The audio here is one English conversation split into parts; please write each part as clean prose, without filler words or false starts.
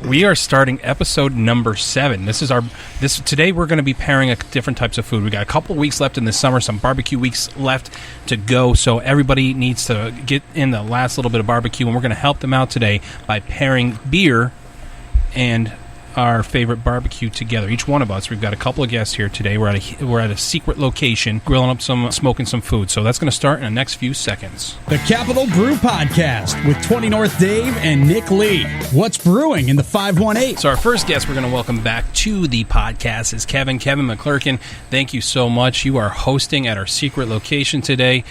We are starting episode number 7. Today we're going to be pairing different types of food. We got a couple of weeks left in the summer, some barbecue weeks left to go, so everybody needs to get in the last little bit of barbecue, and we're going to help them out today by pairing beer and our favorite barbecue together. Each one of us, we've got a couple of guests here today. We're at a secret location, grilling up smoking some food. So that's going to start in the next few seconds. The Capital Brew Podcast with 20 North Dave and Nick Lee. What's brewing in the 518? So our first guest we're going to welcome back to the podcast is Kevin McClurken. Thank you so much. You are hosting at our secret location today,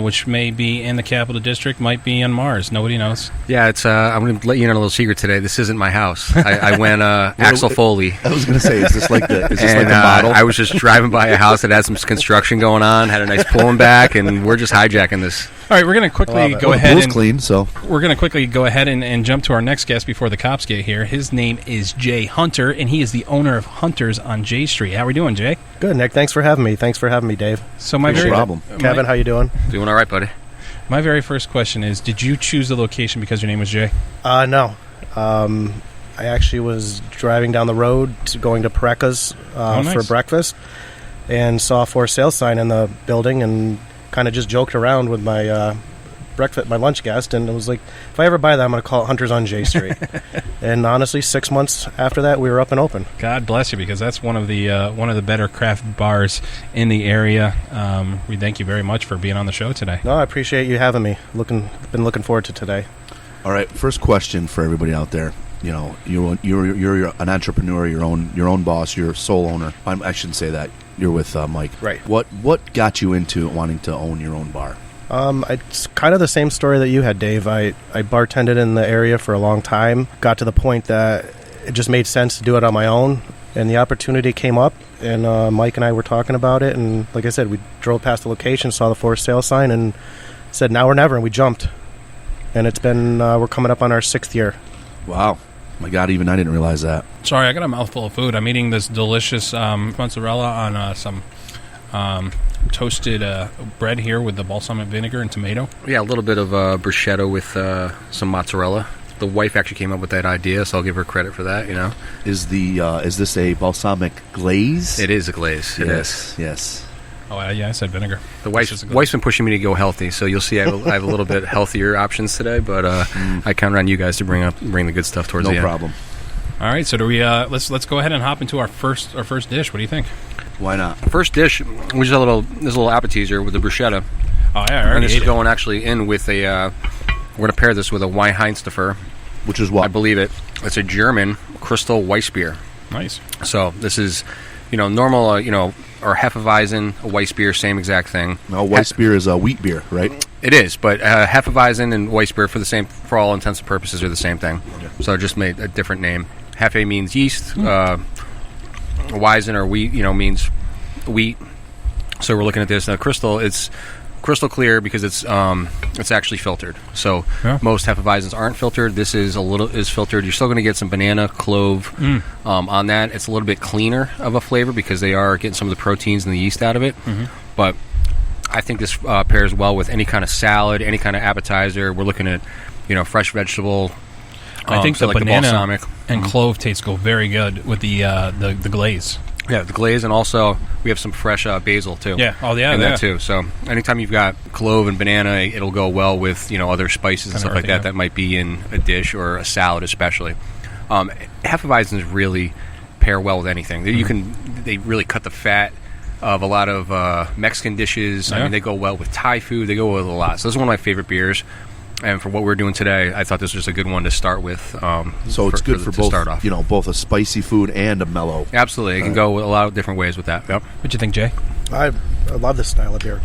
which may be in the Capital District, might be on Mars. Nobody knows. Yeah, it's. I'm going to let you in on a little secret today. This isn't my house. I went Axel Foley. I was going to say, is this like the model? I was just driving by a house that had some construction going on, had a nice pool in back, and we're just hijacking this. All right, we're going to quickly go ahead. The pool's clean, so we're going to quickly go ahead and jump to our next guest before the cops get here. His name is Jay Hunter, and he is the owner of Hunters on J Street. How are we doing, Jay? Good, Nick. Thanks for having me. Dave. So no problem. Kevin, how you doing? Doing all right, buddy. My very first question is: did you choose the location because your name was Jay? No. I actually was driving down the road going to Pareca's for breakfast and saw a for sale sign in the building and kind of just joked around with my my lunch guest, and it was like, if I ever buy that, I'm going to call it Hunters on J Street. And honestly, 6 months after that, we were up and open. God bless you, because that's one of the better craft bars in the area. We thank you very much for being on the show today. No, I appreciate you having me. Been looking forward to today. All right, first question for everybody out there. You know, you're an entrepreneur, your own boss, you're a sole owner. I shouldn't say that. You're with Mike. Right. What got you into wanting to own your own bar? It's kind of the same story that you had, Dave. I bartended in the area for a long time. Got to the point that it just made sense to do it on my own, and the opportunity came up, and Mike and I were talking about it, and like I said, we drove past the location, saw the for sale sign, and said now or never, and we jumped. And it's been we're coming up on our 6th year. Wow. My God, even I didn't realize that. Sorry, I got a mouthful of food. I'm eating this delicious mozzarella on some toasted bread here with the balsamic vinegar and tomato. Yeah, a little bit of bruschetta with some mozzarella. The wife actually came up with that idea, so I'll give her credit for that. You know, is this a balsamic glaze? It is a glaze. It is. Yes. Oh, yeah, I said vinegar. The wife's been pushing me to go healthy, so you'll see I have a little bit healthier options today, but I count on you guys to bring the good stuff towards the end. No problem. All right, so do we? Let's go ahead and hop into our first dish. What do you think? Why not? First dish, we just have a little appetizer with the bruschetta. Oh yeah, and this is going actually in with a. We're going to pair this with a Weinheinsteffer, which is what I believe it. It's a German crystal Weissbier. Nice. So this is, normal, or Hefeweizen, a Weissbier, same exact thing. No, Weissbier is a wheat beer, right? It is, but Hefeweizen and Weissbier for all intents and purposes are the same thing. Okay. So I just made a different name. Hefe means yeast. Weizen or wheat, means wheat. So we're looking at this. Now, crystal, it's crystal clear because it's actually filtered. So most Hefeweizens aren't filtered. This is filtered. You're still going to get some banana, clove on that. It's a little bit cleaner of a flavor because they are getting some of the proteins and the yeast out of it. Mm-hmm. But I think this pairs well with any kind of salad, any kind of appetizer. We're looking at, fresh vegetable. I think the like banana the balsamic and clove tastes go very good with the glaze. Yeah, the glaze, and also we have some fresh basil too. Yeah, that too. So anytime you've got clove and banana, it'll go well with other spices and stuff like that that might be in a dish or a salad, especially. Hefeweizens really pair well with anything. They really cut the fat of a lot of Mexican dishes. I mean, they go well with Thai food. They go well with a lot. So this is one of my favorite beers. And for what we're doing today, I thought this was just a good one to start with. So it's good for both, start off. Both a spicy food and a mellow. Absolutely. It can go a lot of different ways with that. Yep. What'd you think, Jay? I love this style of beer.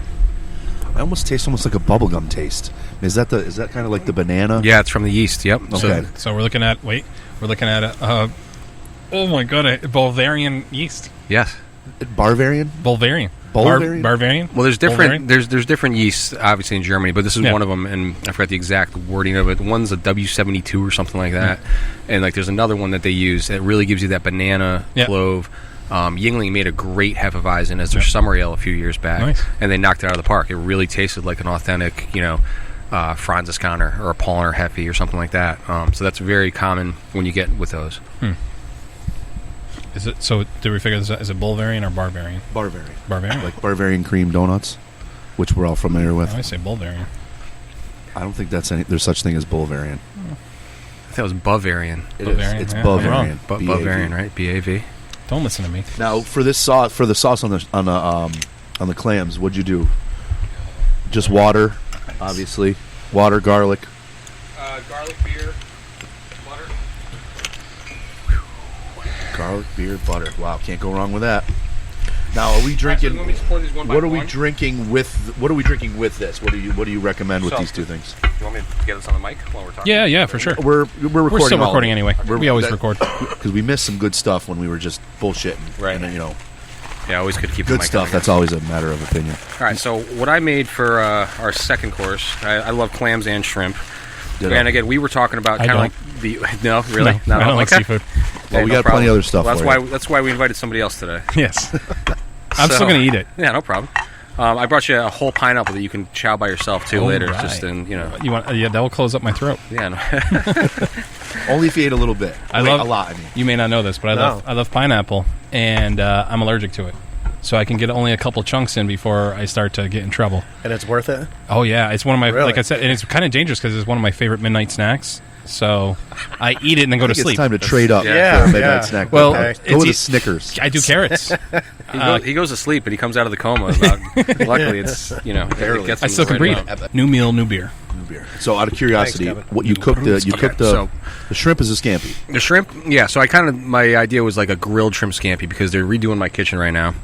I almost taste like a bubblegum taste. Is that kind of like the banana? Yeah, it's from the yeast. Yep. Okay. So we're looking at oh my god, a Bulgarian yeast. Yes. Bavarian? Bulgarian. Bavarian? Well, there's different yeasts, obviously, in Germany, but this is one of them, and I forgot the exact wording of it. One's a W72 or something like that, and there's another one that they use that really gives you that banana, clove. Yuengling made a great Hefeweizen as their summer ale a few years back, and they knocked it out of the park. It really tasted like an authentic, Franziskaner or a Paulaner Hefe or something like that. So that's very common when you get with those. Is it so? Did we figure this out? Is it Bulgarian or Barbarian? Barbarian. Barbarian. Like Bavarian cream donuts, which we're all familiar with. I say Bulgarian. I don't think there's such thing as Bulgarian. I think it was Bavarian. Bavarian, It's yeah. Bavarian. Bavarian, right? BAV. Don't listen to me. Now for this sauce, on the clams, what'd you do? Just water, obviously. Water, garlic. Garlic, beer, butter. Garlic, beer, butter. Wow, can't go wrong with that. Now, are we drinking? What are we drinking with? What are we drinking with this? What do you recommend with these two things? Do you want me to get this on the mic while we're talking? Yeah, for sure. We're recording. We're still all recording of it. anyway. We always record. Because we missed some good stuff when we were just bullshitting. Right. And then, Yeah, always could keep the good mic stuff. on. That's always a matter of opinion. All right, so what I made for our second course, I love clams and shrimp. Ditto. And again, we were talking about I kind of don't. like the no, really, No, I don't like okay. seafood. Well, we no got plenty problem. of other stuff. Well, for you. that's why we invited somebody else today. Yes. I'm So- still going to eat it. Yeah, no problem. I brought you a whole pineapple that you can chow by yourself too All later. right. Just in You want? Yeah, that will close up my throat. yeah. No. Only if you ate a little bit. I Wait, love a lot. I mean, You may not know this, but No. I love pineapple, and I'm allergic to it. So I can get only a couple chunks in before I start to get in trouble. And it's worth it? Oh yeah, it's one of my Really? like I said, and it's kind of dangerous because it's one of my favorite midnight snacks. So I eat it and then go I to think sleep. it's time to trade up Yeah, for a midnight yeah. snack. Well, go it's with e- a Snickers. I do carrots. He goes to sleep and he comes out of the coma. Luckily, it's it gets I him still can right breathe. up. New meal, new beer. Beer. So, out of curiosity, Thanks, Kevin. what you cooked? You cooked so- the shrimp is a scampi. The shrimp, yeah. So my idea was like a grilled shrimp scampi because they're redoing my kitchen right now.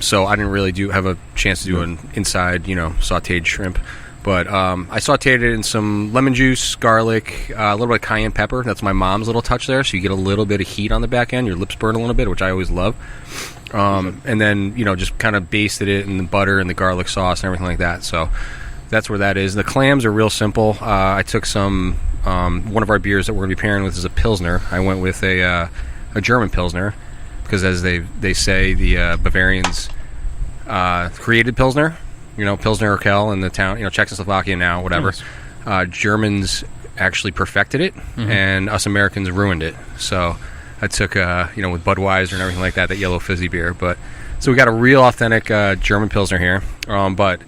So I didn't really have a chance to do an inside, sautéed shrimp. But I sautéed it in some lemon juice, garlic, a little bit of cayenne pepper. That's my mom's little touch there. So you get a little bit of heat on the back end. Your lips burn a little bit, which I always love. And then, just kind of basted it in the butter and the garlic sauce and everything like that. So that's where that is. The clams are real simple. I took some, one of our beers that we're going to be pairing with is a Pilsner. I went with a German Pilsner because, as they say, the Bavarians created Pilsner. Pilsner Urquell in the town, Czechoslovakia now, whatever. Germans actually perfected it, and us Americans ruined it. So I took, with Budweiser and everything like that yellow fizzy beer. But so we got a real authentic German Pilsner here. But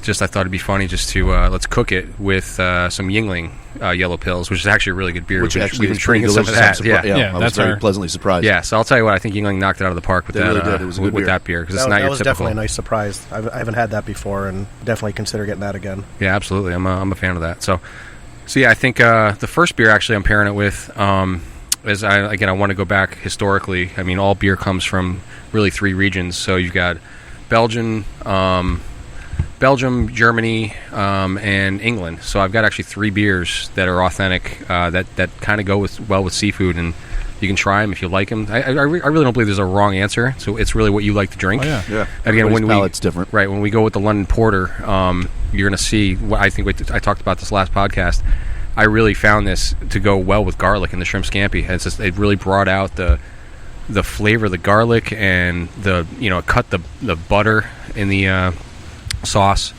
just I thought it'd be funny just to let's cook it with some Yingling yellow pills, which is actually a really good beer. Which actually we've is been pretty drinking some of delicious. that. Yeah, I was that's very our- pleasantly surprised. Yeah, so I'll tell you what, I think Yingling knocked it out of the park with They that. really did. It was a good with beer. that beer because it's That not your was typical. definitely a nice surprise. I haven't had that before, and definitely consider getting that again. Yeah, absolutely. I'm a fan of that. So yeah, I think the first beer actually I'm pairing it with is I want to go back historically. I mean, all beer comes from really three regions. So you've got Belgium, Germany, and England. So I've got actually three beers that are authentic that kind of go well with seafood, and you can try them if you like them. I really don't believe there's a wrong answer. So it's really what you like to drink. Oh, yeah. Yeah. Again, Everybody's when palate's different. Right, when we go with the London Porter, you're going to see what I think. I talked about this last podcast. I really found this to go well with garlic in the shrimp scampi. It really brought out the flavor of the garlic and it cut the butter in the sauce,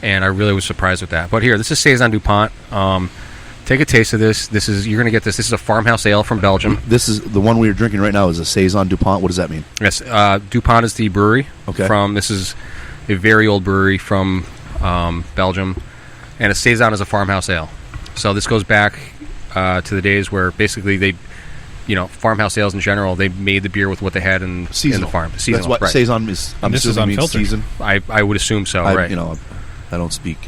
and I really was surprised with that. But here, this is Saison DuPont. Take a taste of this. You're going to get this. This is a farmhouse ale from Belgium. This is the one we are drinking right now. Is a Saison DuPont. What does that mean? Yes, DuPont is the brewery. Okay. This is a very old brewery from Belgium, and a Saison is a farmhouse ale. So this goes back to the days where basically they, farmhouse ales in general, they made the beer with what they had in the farm. Seasonal. That's what right. Saison is. I'm This is assuming means unfiltered. season. I would assume so. Right. I don't speak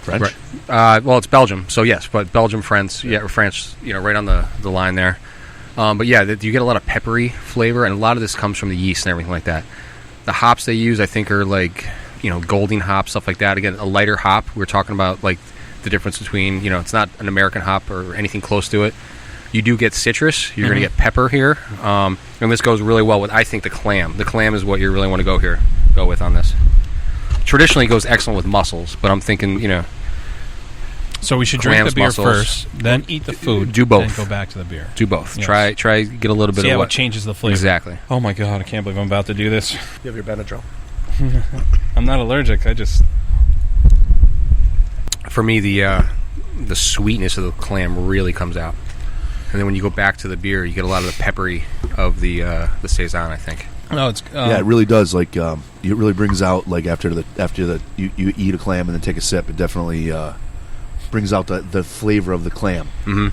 French. Right. Well, it's Belgium, so yes, but Belgium, France, right on the line there. But yeah, you get a lot of peppery flavor, and a lot of this comes from the yeast and everything like that. The hops they use, I think, are like Golding hops, stuff like that. Again, a lighter hop. We're talking about like the difference between it's not an American hop or anything close to it. You do get citrus. You're going to get pepper here, and this goes really well with, I think, the clam. The clam is what you really want to go with on this. Traditionally, it goes excellent with mussels, but I'm thinking, So we should drink the Clams, beer mussels. first, then eat the food. Do both. Then go back to the beer. do both. Yes. Try get a little bit See of how what it changes the flavor. exactly. Oh my god, I can't believe I'm about to do this. You have your Benadryl. I'm not allergic. I just for me, the sweetness of the clam really comes out. And then when you go back to the beer, you get a lot of the peppery of the Saison, I think. No, it's Yeah, it really does. Like it really brings out, like after you eat a clam and then take a sip, it definitely brings out the flavor of the clam. Mm-hmm.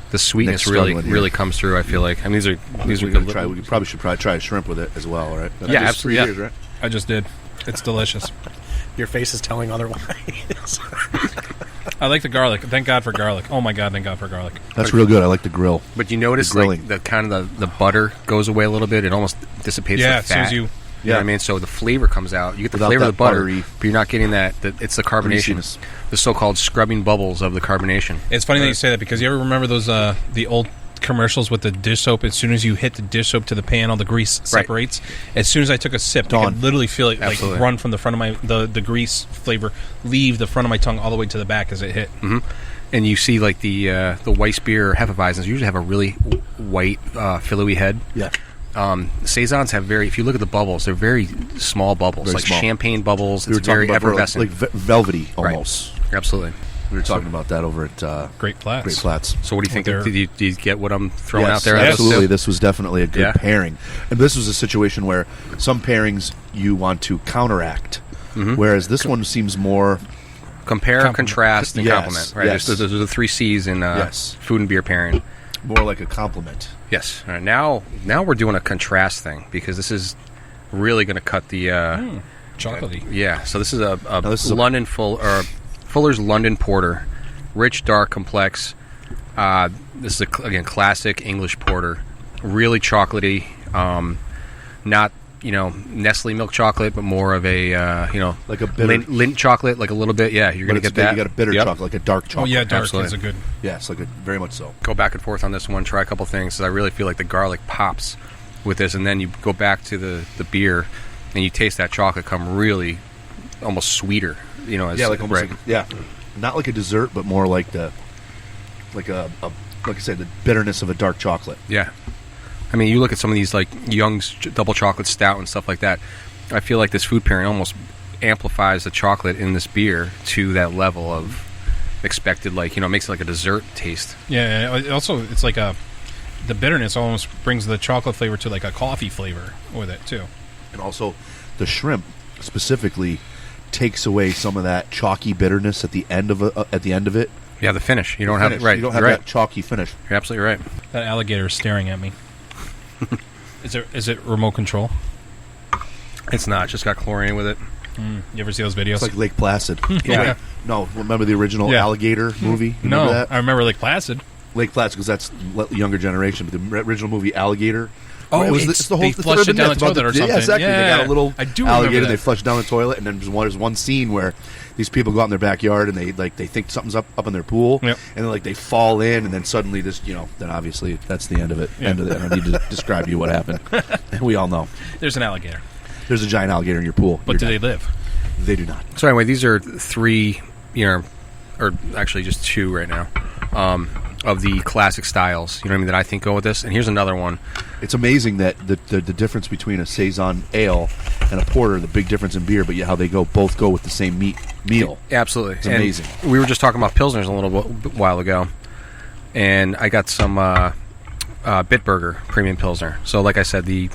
The sweetness really comes through. I feel like. I mean, these are good. We probably should try shrimp with it as well, right? Yeah, absolutely. Years, right? I just did. It's delicious. Your face is telling otherwise. I like the garlic. Thank God for garlic. Oh my God, thank God for garlic. That's real good. I like the grill. But you notice like the kind of the butter goes away a little bit. It almost dissipates the fat. As soon as you... You know what I mean? So the flavor comes out. You get the flavor of the butter, but you're not getting that it's the carbonation. Greasiness. The so-called scrubbing bubbles of the carbonation. It's funny that you say that, because you ever remember those the old commercials with the dish soap? As soon as you hit the dish soap to the pan, all the grease separates. Right. As soon as I took a sip, I could literally feel it like run from the front of my the grease flavor leave the front of my tongue all the way to the back as it hit. Mm-hmm. And you see like the Weissbier Hefeweizens usually have a really white fillowy head. Yeah. Saisons have if you look at the bubbles, they're very small bubbles, very like small. Champagne bubbles. It's very effervescent, like velvety almost. Right. Absolutely. We were talking about that over at Great Flats. Great Flats. So what do you think? Do you get what I'm throwing out there? Absolutely. This was definitely a good pairing. And this was a situation where some pairings you want to counteract, whereas this one seems more... Compare, contrast, and complement. Right. Yes. Those are the 3 C's in food and beer pairing. More like a compliment. Yes. All right, now we're doing a contrast thing, because this is really going to cut the... chocolatey. Yeah. So this is a London Fuller's London Porter, rich, dark, complex. This is again classic English porter, really chocolatey. Not Nestle milk chocolate, but more of a like a bitter Lindt chocolate, like a little bit. Yeah, you're going to get that. You got a bitter chocolate, like a dark chocolate. Oh yeah, dark Absolutely. is a good. Yes, like very much so. Go back and forth on this one. Try a couple things. Because I really feel like the garlic pops with this, and then you go back to the beer, and you taste that chocolate come really almost sweeter. Not like a dessert, but more like like I said, the bitterness of a dark chocolate. Yeah. I mean, you look at some of these like Young's double chocolate stout and stuff like that. I feel like this food pairing almost amplifies the chocolate in this beer to that level of expected, makes it like a dessert taste. Yeah. It's like the bitterness almost brings the chocolate flavor to like a coffee flavor with it too. And also, the shrimp specifically takes away some of that chalky bitterness at the end of it. Yeah, the finish. You don't have that chalky finish. You're absolutely right. That alligator is staring at me. Is it remote control? It's not. It's just got chlorine with it. You ever see those videos? It's like Lake Placid. Yeah. No, remember the original Alligator movie? No, that? I remember Lake Placid. Lake Placid, because that's the younger generation. But the original movie Alligator. Oh, it's the whole they flushed it down the toilet or something. Yeah, exactly. Yeah, they got a little alligator. They flush down the toilet, and then there's one scene where these people go out in their backyard and they think something's up in their pool, and then they fall in, and then suddenly this then obviously that's the end of it. Yeah. End of it. I don't need to describe to you what happened. We all know. There's an alligator. There's a giant alligator in your pool. But do they live? They do not. So anyway, these are 3, or actually just 2 right now, of the classic styles. You know what I mean? That I think go with this. And here's another one. It's amazing that the difference between a Saison ale and a porter, the big difference in beer, but how they both go with the same meal. Absolutely. It's amazing. We were just talking about Pilsners a little while ago, and I got some Bitburger Premium Pilsner. So like I said, the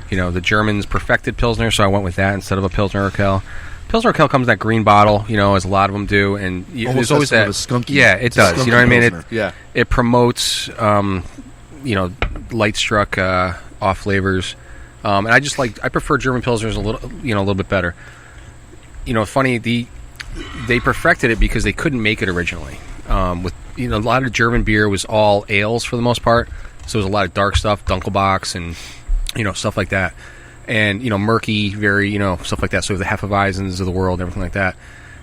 Germans perfected Pilsner, so I went with that instead of a Pilsner Urquell. Pilsner Urquell comes in that green bottle, as a lot of them do, and there's always that skunky. Yeah, it does. You know what I mean? It promotes, light struck off flavors, and I prefer German Pilsners a little bit better. Funny, they perfected it because they couldn't make it originally. With a lot of German beer was all ales for the most part, so it was a lot of dark stuff, Dunkelbachs and stuff like that. And, murky, very, stuff like that. So the Hefeweizens of the world and everything like that.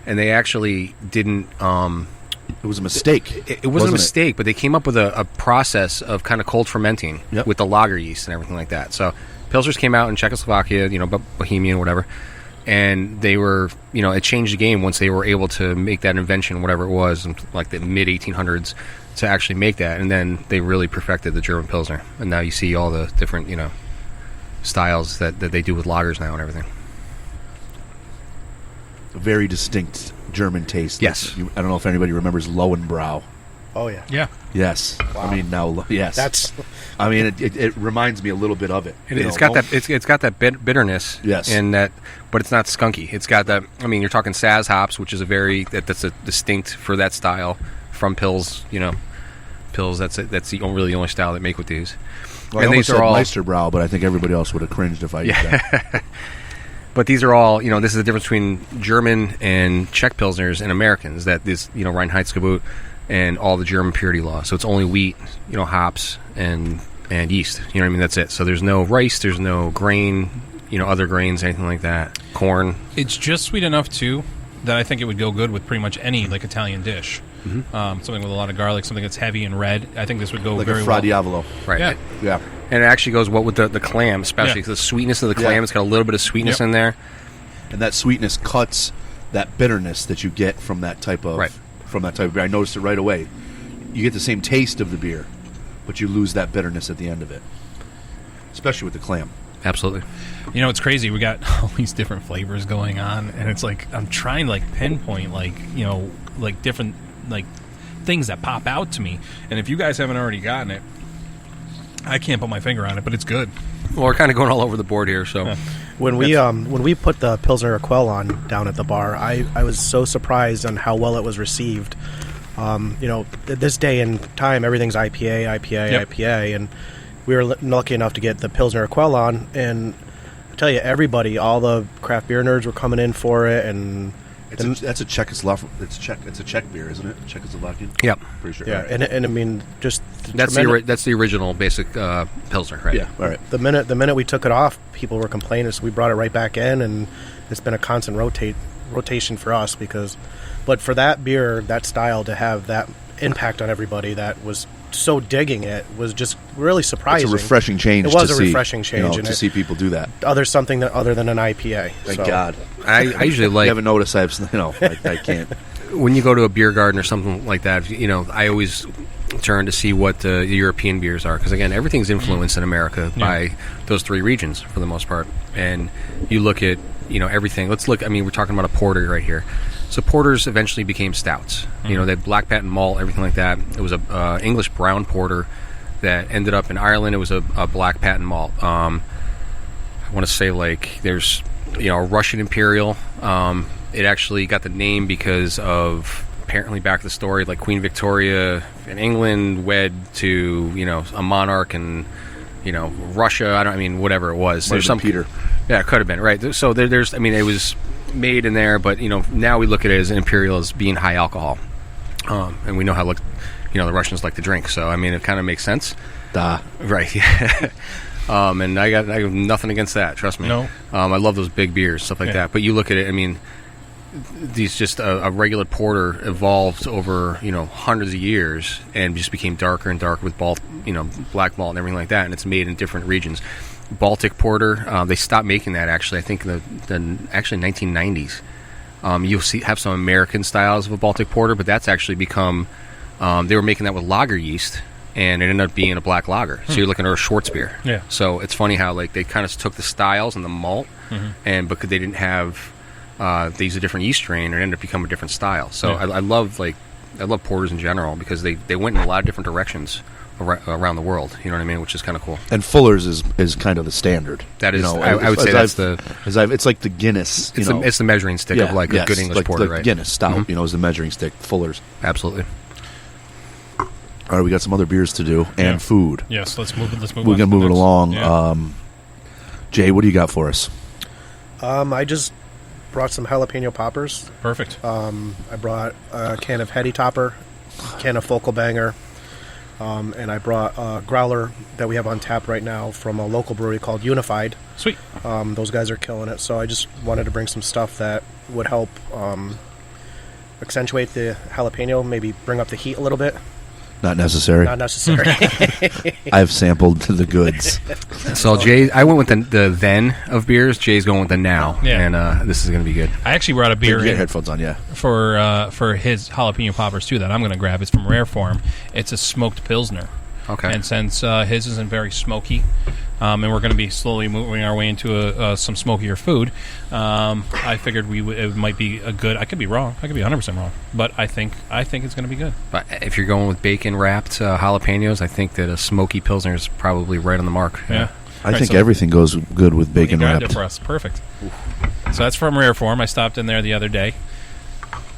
And they actually didn't... it was a mistake. It wasn't a mistake, but they came up with a process of kind of cold fermenting with the lager yeast and everything like that. So Pilsners came out in Czechoslovakia, Bohemian, whatever. And they were, it changed the game once they were able to make that invention, whatever it was, in like the mid-1800s, to actually make that. And then they really perfected the German Pilsner. And now you see all the different, styles that they do with lagers now and everything. Very distinct German taste. Yes. I don't know if anybody remembers Lowenbrau. Oh yeah. Yeah. Yes. Wow. I mean now. Yes. That's. I mean it reminds me a little bit of it. It's got that bitterness. Yes. And that, but it's not skunky. It's got that. I mean, you're talking Saz hops, which is that's a distinct for that style from Pils. Pils. That's really the only style they make with these. Well, and these are all Meisterbrau, but I think everybody else would have cringed if I did that. But these are all, this is the difference between German and Czech Pilsners and Americans, that this, Reinheitsgebot and all the German purity law. So it's only wheat, hops, and yeast. You know what I mean? That's it. So there's no rice, there's no grain, other grains, anything like that. Corn. It's just sweet enough, too, that I think it would go good with pretty much any, Italian dish. Mm-hmm. Something with a lot of garlic, something that's heavy and red. I think this would go very well. Like a Fra Diavolo. Right. Yeah. And it actually goes well with the clam, especially because the sweetness of the clam, it's got a little bit of sweetness in there. And that sweetness cuts that bitterness that you get from that type of beer. I noticed it right away. You get the same taste of the beer, but you lose that bitterness at the end of it, especially with the clam. Absolutely. It's crazy. We got all these different flavors going on, and it's like I'm trying to pinpoint different things that pop out to me. And if you guys haven't already gotten it, I can't put my finger on it, but it's good. Well, we're kind of going all over the board here, so. Yeah. When we put the Pilsner Quell on down at the bar, I was so surprised on how well it was received. This day and time, everything's IPA, and we were lucky enough to get the Pilsner Quell on, and I tell you, everybody, all the craft beer nerds were coming in for it, and that's a Czechoslovakian. It's a Czech beer, isn't it? Czechoslovakian. Yep, pretty sure. Yeah, right. and I mean, just that's the original basic Pilsner, right? Yeah, all right. The minute we took it off, people were complaining, so we brought it right back in, and it's been a constant rotation for us but for that beer, that style, to have that impact on everybody that was so digging it was just really surprising. It's a refreshing change. It was a refreshing change to see people do that. Other than an IPA. Thank God. I usually like. You haven't noticed? I can't. When you go to a beer garden or something like that, I always turn to see what the European beers are, because again, everything's influenced in America by those three regions for the most part. And you look at everything. Let's look. I mean, we're talking about a porter right here. So porters eventually became stouts. They had black patent malt, everything like that. It was a English brown porter that ended up in Ireland. It was a black patent malt. I want to say there's a Russian Imperial. It actually got the name because of, apparently back to the story, Queen Victoria in England wed to a monarch in Russia. Whatever it was. There's some Peter. Yeah, it could have been right. So there's it was made in there, but now we look at it as an imperial as being high alcohol, and we know how the Russians like to drink. So it kind of makes sense. Right. Yeah. And I have nothing against that. Trust me. No. I love those big beers, stuff like that. But you look at it. These just a regular porter evolved over hundreds of years and just became darker and darker with black malt and everything like that. And it's made in different regions. Baltic porter, they stopped making that actually. I think in the 1990s. You'll have some American styles of a Baltic porter, but that's actually become. They were making that with lager yeast, and it ended up being a black lager. So you're looking at a Schwarzbier. Yeah. So it's funny how they kind of took the styles and the malt, and because they didn't have, they used a different yeast strain, and it ended up becoming a different style. So I love porters in general because they went in a lot of different directions around the world, which is kind of cool. And Fuller's is kind of the standard. That is, I would say that's it's like the Guinness. It's the measuring stick of a good English porter, right? Guinness stout, is the measuring stick. Fuller's, absolutely. All right, we got some other beers to do and food. Yes, let's move. We're gonna move it along. Yeah. Jay, what do you got for us? I just brought some jalapeno poppers. Perfect. I brought a can of Heady Topper, a can of Focal Banger. And I brought a growler that we have on tap right now from a local brewery called Unified. Sweet. Those guys are killing it. So I just wanted to bring some stuff that would help accentuate the jalapeno, maybe bring up the heat a little bit. Not necessary. I've sampled the goods. So Jay, I went with the then of beers. Jay's going with the now, and this is going to be good. I actually brought a beer. Get headphones on, for his jalapeno poppers too. That I'm going to grab. It's from Rare Form. It's a smoked pilsner. Okay. And since his isn't very smoky, and we're going to be slowly moving our way into some smokier food, I figured it might be a good. I could be wrong. I could be 100% wrong, but I think it's going to be good. But if you're going with bacon wrapped jalapenos, I think that a smoky Pilsner is probably right on the mark. Yeah. I think everything goes good with bacon you grabbed wrapped. it for us. Perfect. So that's from Rare Form. I stopped in there the other day.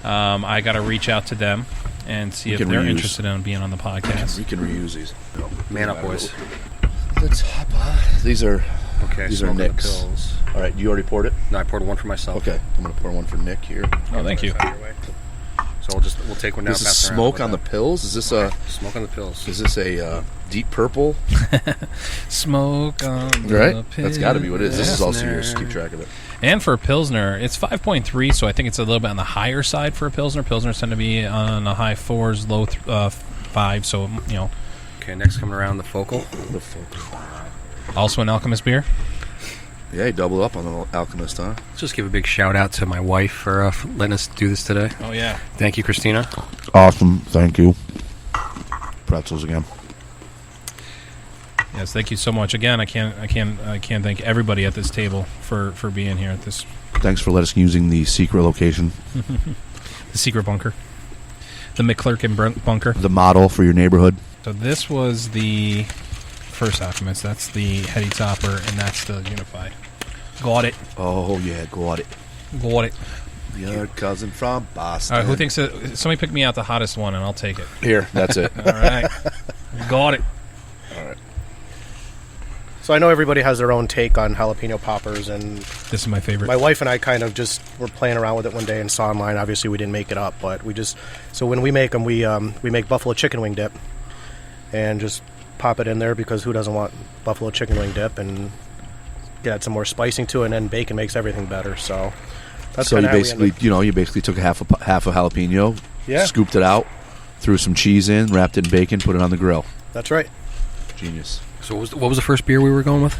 I got to reach out to them and see if they're interested in being on the podcast. We can reuse these. No. Man up, boys. Let's hop on. These are Nick's. Pills. All right, you already poured it? No, I poured one for myself. Okay, I'm going to pour one for Nick here. Oh, thank you. So we'll take one now. This is smoke on the pills? Is this smoke on the pills? Is this a deep purple? Smoke on right? the pills. That's got to be what it is. This is also yours. Keep track of it. And for a Pilsner, it's 5.3, so I think it's a little bit on the higher side for a Pilsner. Pilsners tend to be on the high 4s, low 5, so, you know. Okay, next coming around, the Focal. Also an Alchemist beer. Yeah, he doubled up on the Alchemist, huh? Let's just give a big shout out to my wife for letting us do this today. Oh, yeah. Thank you, Christina. Awesome. Thank you. Pretzels again. Yes, thank you so much. Again, I can't thank everybody at this table for being here at this. Thanks for letting us using the secret location. The secret bunker. The McClurken bunker. The model for your neighborhood. So this was the first Alchemist. That's the Heady Topper, and that's the Unified. Got it. Oh, yeah, got it. Got it. Your cousin from Boston. All right, who thinks that? Somebody pick me out the hottest one, and I'll take it. Here, that's it. All right. Got it. All right. So I know everybody has their own take on jalapeno poppers, and This is my favorite. my wife and I kind of just were playing around with it one day and saw online. Obviously, we didn't make it up, but so when we make them, we make buffalo chicken wing dip, and just pop it in there because who doesn't want buffalo chicken wing dip, and add some more spicing to it, and then bacon makes everything better. So that's So kinda how we you basically took half a jalapeno, Yeah. scooped it out, threw some cheese in, wrapped it in bacon, put it on the grill. That's right. Genius. So what was the first beer we were going with?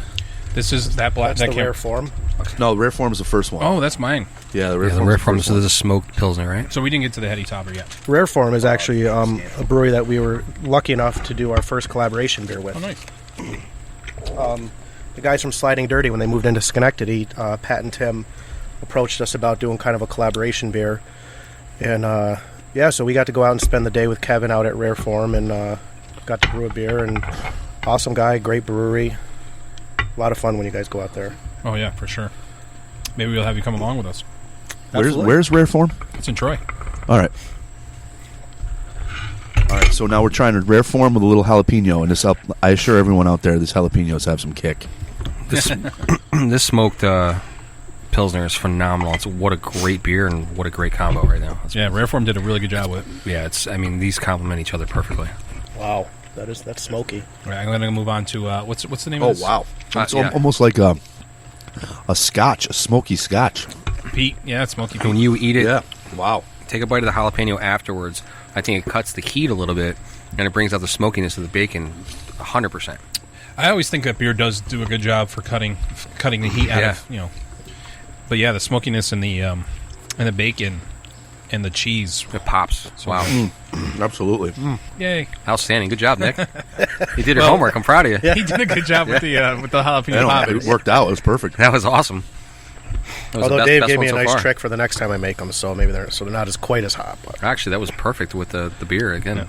This is that black. That's That the rare form. No, Rare Form is the first one. Oh, that's mine. Yeah, the Rare The Form. rare form. So there's a smoked Pilsner, right? So we didn't get to the Heady Topper yet. Rare Form is actually a brewery that we were lucky enough to do our first collaboration beer with. Oh, nice. The guys from Sliding Dirty, when they moved into Schenectady, Pat and Tim approached us about doing kind of a collaboration beer. And, so we got to go out and spend the day with Kevin out at Rare Form and got to brew a beer. And awesome guy, great brewery. A lot of fun when you guys go out there. Oh, yeah, for sure. Maybe we'll have you come along with us. Where's Rare Form? It's in Troy. All right. So now we're trying to Rare Form with a little jalapeno, and I assure everyone out there, these jalapenos have some kick. This smoked Pilsner is phenomenal. What a great beer and what a great combo right now. Yeah, Rare Form did a really good job with it. Yeah, these complement each other perfectly. Wow, that's smoky. All right, I'm going to move on to what's the name Oh, of this? wow. It's yeah. almost like a scotch, a smoky scotch. Pete. Yeah, it's Smoky When Pete. you eat it, Wow. take a bite of the jalapeno afterwards. I think it cuts the heat a little bit, and it brings out the smokiness of the bacon 100%. I always think that beer does do a good job for cutting the heat out of, But yeah, the smokiness and the bacon and the cheese. It pops. Wow. Absolutely. Yay. Outstanding. Good job, Nick. You did your homework. I'm proud of you. He did a good job with the jalapeno poppers. It worked out. It was perfect. That was awesome. That was the Although best- Dave best gave one me a so nice far. trick for the next time I make them, so maybe they're not as quite as hot. But. Actually, that was perfect with the beer again.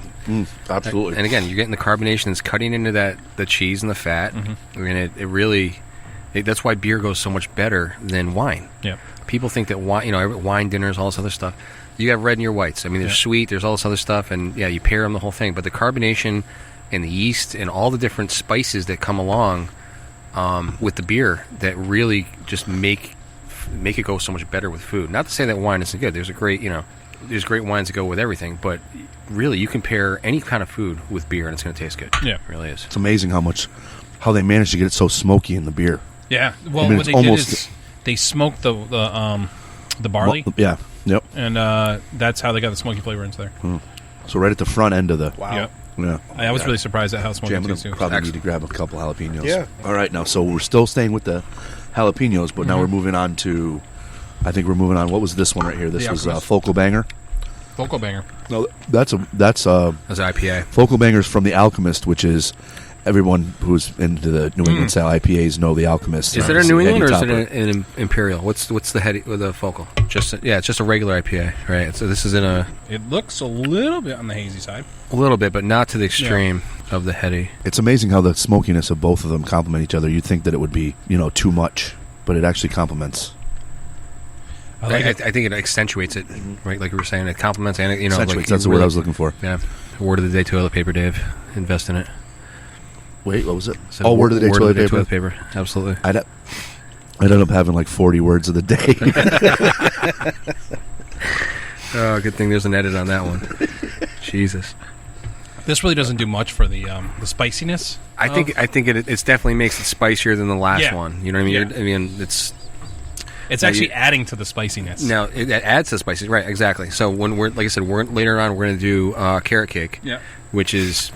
Absolutely. And again, you're getting the carbonation. It's cutting into the cheese and the fat. I mean, it really. That's why beer goes so much better than wine. Yeah. People think that wine dinners, all this other stuff. You have red in your whites. I mean, there's sweet. There's all this other stuff, and you pair them the whole thing. But the carbonation and the yeast and all the different spices that come along with the beer that really just make it go so much better with food. Not to say that wine isn't good. There's there's great wines that go with everything, but really you can pair any kind of food with beer and it's going to taste good. Yeah, it really is. It's amazing how they managed to get it so smoky in the beer. Yeah. Well, I mean, what it's they did almost- is they smoked the barley, Yeah. Yep. and that's how they got the smoky flavor into there. So right at the front end of the. Wow. Yep. Yeah. I was really surprised at how smoky Jam, I'm it gonna tasted. probably need to grab a couple jalapenos. Yeah. All right, now, so we're still staying with the jalapenos, but now we're moving on to, I think we're moving on. What was this one right here? This The was Alchemist. Focal Banger. Vocal banger. No, that's IPA. Focal Banger's from The Alchemist, which is everyone who's into the New England style IPAs know The Alchemist. Is it a New England or is it an Imperial? What's the heady with the Focal? It's just a regular IPA, right? So this is in a. It looks a little bit on the hazy side. A little bit, but not to the extreme of the heady. It's amazing how the smokiness of both of them complement each other. You'd think that it would be, too much, but it actually complements. I think it accentuates it, right? Like we were saying, it complements and accentuates. That's the word I was looking for. Yeah, word of the day: toilet paper. Dave, invest in it. Wait, what was it? So word of the day: toilet paper. Absolutely. I ended up having like 40 words of the day. Oh, good thing there's an edit on that one. Jesus. This really doesn't do much for the spiciness. I think it definitely makes it spicier than the last one. You know what I mean? Yeah. I mean, it's actually adding to the spiciness. Now it adds to spicy, right? Exactly. So when we're, like I said, later on we're going to do carrot cake, which is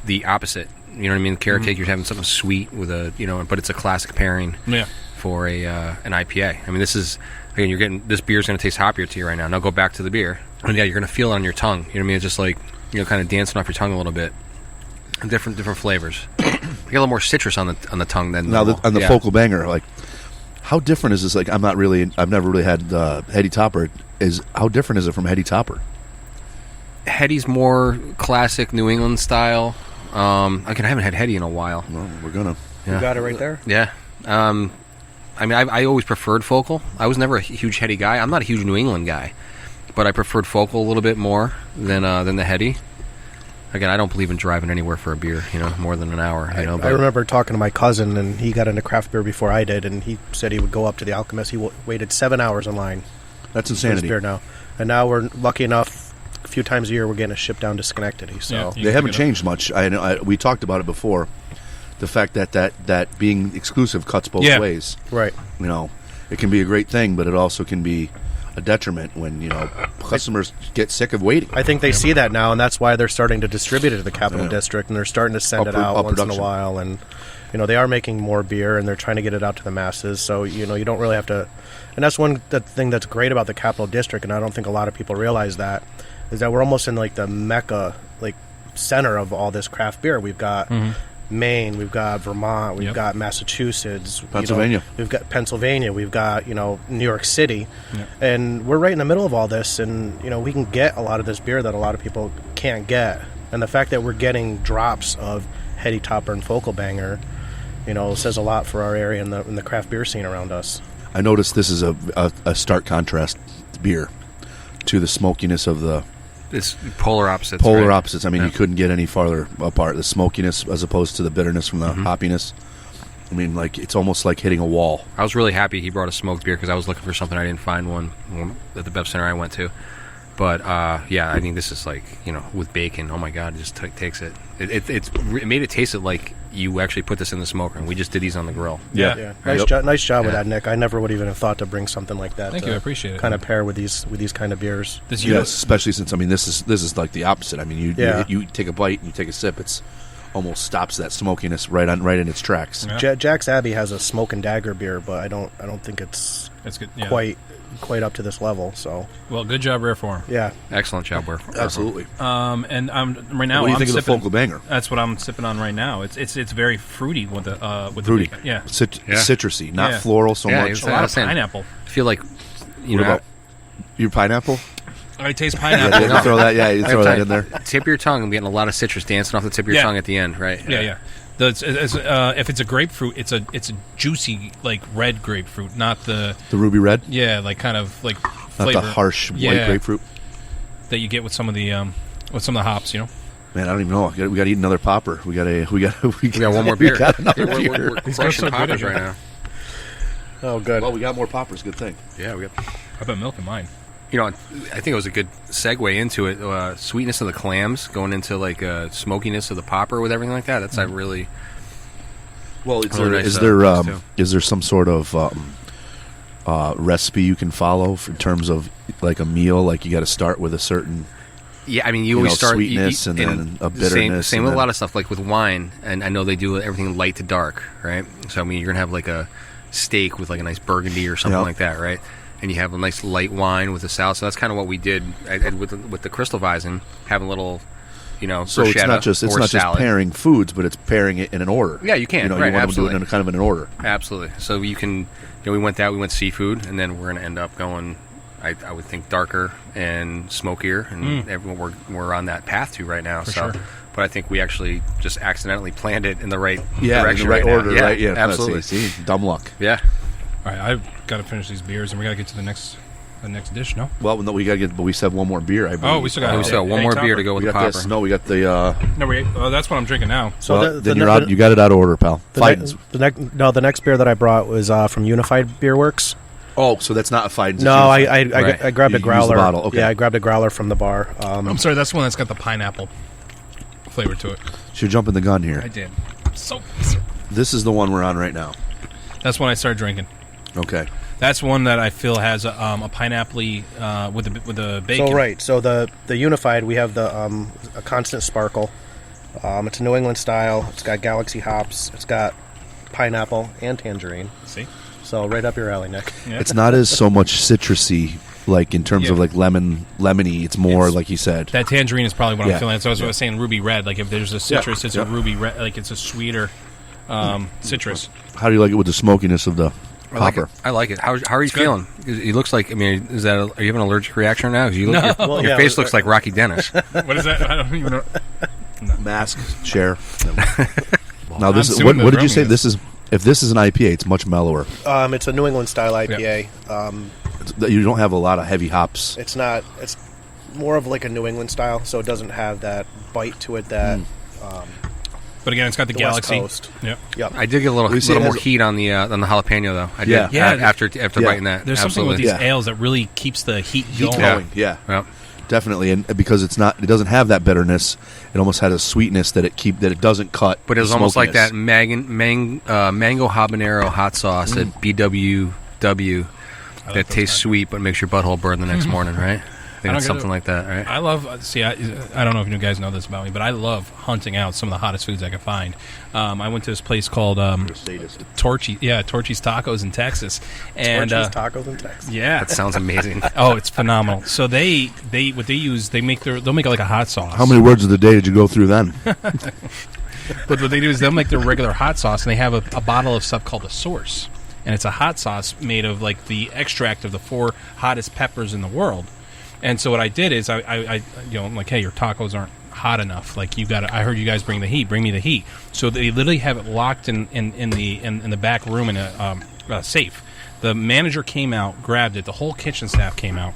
the opposite. You know what I mean? Carrot cake, you're having something sweet with but it's a classic pairing for an IPA. I mean, this is again, this beer's going to taste hoppier to you right now. Now go back to the beer, and you're going to feel it on your tongue. You know what I mean? It's just like kind of dancing off your tongue a little bit. Different flavors. You get a little more citrus on the tongue than now on the Focal Banger. Like, how different is this? Like, I've never really had Heady Topper. How different is it from Heady Topper? Heady's more classic New England style. I haven't had Heady in a while. Well, we're gonna. You got it right there. Yeah. I mean, I always preferred Focal. I was never a huge Heady guy. I'm not a huge New England guy, but I preferred Focal a little bit more than the Heady. Again, I don't believe in driving anywhere for a beer, more than an hour. I remember talking to my cousin, and he got into craft beer before I did, and he said he would go up to the Alchemist. He waited 7 hours in line. That's insanity. For his beer now, and now we're lucky enough. A few times a year, we're getting a ship down to Schenectady. So they haven't changed much. We talked about it before. The fact that being exclusive cuts both ways. Right. It can be a great thing, but it also can be a detriment when customers get sick of waiting. I think they see that now, and that's why they're starting to distribute it to the Capital District, and they're starting to send it out once in a while. And they are making more beer, and they're trying to get it out to the masses. So you don't really have to. And that's the thing that's great about the Capital District, and I don't think a lot of people realize that, is that we're almost in like the mecca, like center of all this craft beer. We've got Maine, we've got Vermont, we've got Massachusetts, Pennsylvania. We've got Pennsylvania, we've got New York City, and we're right in the middle of all this. And we can get a lot of this beer that a lot of people can't get. And the fact that we're getting drops of Heady Topper and Focal Banger, says a lot for our area and the craft beer scene around us. I noticed this is a stark contrast beer to the smokiness of the. It's polar opposites. Opposites. I mean, you couldn't get any farther apart. The smokiness as opposed to the bitterness from the hoppiness. I mean, like, it's almost like hitting a wall. I was really happy he brought a smoked beer because I was looking for something. I didn't find one at the Bev Center I went to. But, I think this is like, with bacon. Oh, my God, it just takes it. It made it taste like you actually put this in the smoker, and we just did these on the grill. Yeah. Nice job with that, Nick. I never would even have thought to bring something like that. Thank you, I appreciate it. Kind of pair with these kind of beers. Yes, especially since this is like the opposite. I mean, you take a bite and you take a sip, it's almost stops that smokiness right in its tracks. Yeah. Jack's Abbey has a Smoke and Dagger beer, but I don't think it's good. Quite up to this level. So good job, Rare Form. Yeah, excellent job, Rare Form. Absolutely. And right now, what do you think of the Focal Banger? That's what I'm sipping on right now. It's very fruity with the fruity. Yeah, citrusy, not floral so much. A lot of pineapple. I feel like what about your pineapple? I taste pineapple. You throw that in there. Tip of your tongue. I'm getting a lot of citrus dancing off the tip of your tongue at the end, right? Yeah. If it's a grapefruit, it's a juicy like red grapefruit, not the ruby red. Yeah, like kind of like not flavor. The harsh white grapefruit that you get with some of the hops. Man, I don't even know. We got to eat another popper. We got one more beer. We got another beer. We're crushing poppers right now. Oh, good. Well, we got more poppers. Good thing. Yeah, we got. I've been milking mine. I think it was a good segue into it. Sweetness of the clams going into like smokiness of the popper with everything like that. That's not really. Well, is there some sort of recipe you can follow in terms of like a meal? Like you got to start with a certain. Yeah, I mean, you always start sweetness and then a bitterness. Same with a lot of stuff, like with wine, and I know they do everything light to dark, right? So I mean, you're gonna have like a steak with like a nice burgundy or something like that, right? and you have a nice light wine with the salad. So that's kind of what we did with the Crystal Weizen, having a little, so it's not just pairing foods, but it's pairing it in an order. Yeah, you can. You want to do it in kind of an order. Absolutely. So you can. We went seafood, and then we're going to end up going. I would think darker and smokier, and everyone we're on that path to right now. Sure. But I think we actually just accidentally planned it in the right in direction, the right order, now. right? Yeah, absolutely. See, dumb luck. Yeah. All right, I've got to finish these beers, and we got to get to the next dish. No. Well, no, we got to get. But we still have one more beer. I believe. Oh, we still got one more beer to go with the popper. No, we got the. No, that's what I'm drinking now. So then you're out. You got it out of order, pal. The next beer that I brought was from Unified Beer Works. Oh, so that's not a Fidens. No, I grabbed a growler. The bottle. Okay. Yeah, I grabbed a growler from the bar. I'm sorry, that's the one that's got the pineapple flavor to it. You're jumping the gun here. I did. So this is the one we're on right now. that's when I started drinking. Okay. That's one that I feel has a pineapple-y with the bacon. So right, so the Unified, we have the a Constant Sparkle. It's a New England style. It's got Galaxy hops. It's got pineapple and tangerine. See? So right up your alley, Nick. Yeah. It's not as so much citrusy, like in terms of like lemony. It's more like you said. That tangerine is probably what I'm feeling. So I was saying ruby red. Like if there's a citrus, it's a ruby red. Like it's a sweeter citrus. How do you like it with the smokiness of the popper? I like it. How are you feeling? He looks like. I mean, are you having an allergic reaction now? Your face looks like Rocky Dennis. What is that? I don't even know. No. Mask, share. Now this is what did you say? This is. If this is an IPA, it's much mellower. It's a New England style IPA. You don't have a lot of heavy hops. It's not. It's more of like a New England style, so it doesn't have that bite to it that. But again, it's got the Galaxy. West Coast. Yep. I did get a little more heat on the jalapeno though. I did. After biting that. There's something with these ales that really keeps the heat going. Yeah. Definitely, and because it doesn't have that bitterness. It almost had a sweetness that it doesn't cut. But it was almost like that mango habanero hot sauce at BWW that tastes sweet but makes your butthole burn the next morning, right? I think it's something like that, right? I love. I don't know if you guys know this about me, but I love hunting out some of the hottest foods I can find. I went to this place called Torchy's Tacos in Texas, and Torchy's Tacos in Texas. Yeah, that sounds amazing. Oh, it's phenomenal. So they'll make like a hot sauce. How many words of the day did you go through then? But what they do is they'll make their regular hot sauce, and they have a bottle of stuff called a Source, and it's a hot sauce made of like the extract of the 4 hottest peppers in the world. And so what I did is I'm like, hey, your tacos aren't hot enough. Like I heard you guys bring the heat. Bring me the heat. So they literally have it locked in the back room in a safe. The manager came out, grabbed it. The whole kitchen staff came out.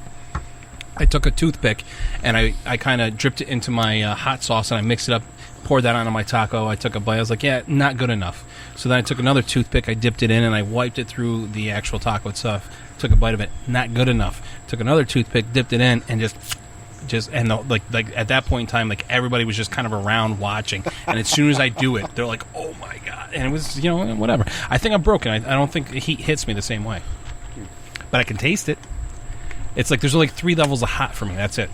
I took a toothpick and I kind of dripped it into my hot sauce and I mixed it up. Poured that onto my taco. I took a bite. I was like, yeah, not good enough. So then I took another toothpick. I dipped it in and I wiped it through the actual taco itself. Took a bite of it. Not good enough. Took another toothpick, dipped it in, and like at that point in time, like everybody was just kind of around watching. And as soon as I do it, they're like, "Oh my god!" And it was whatever. I think I'm broken. I don't think the heat hits me the same way, but I can taste it. It's like there's like 3 levels of hot for me. That's it.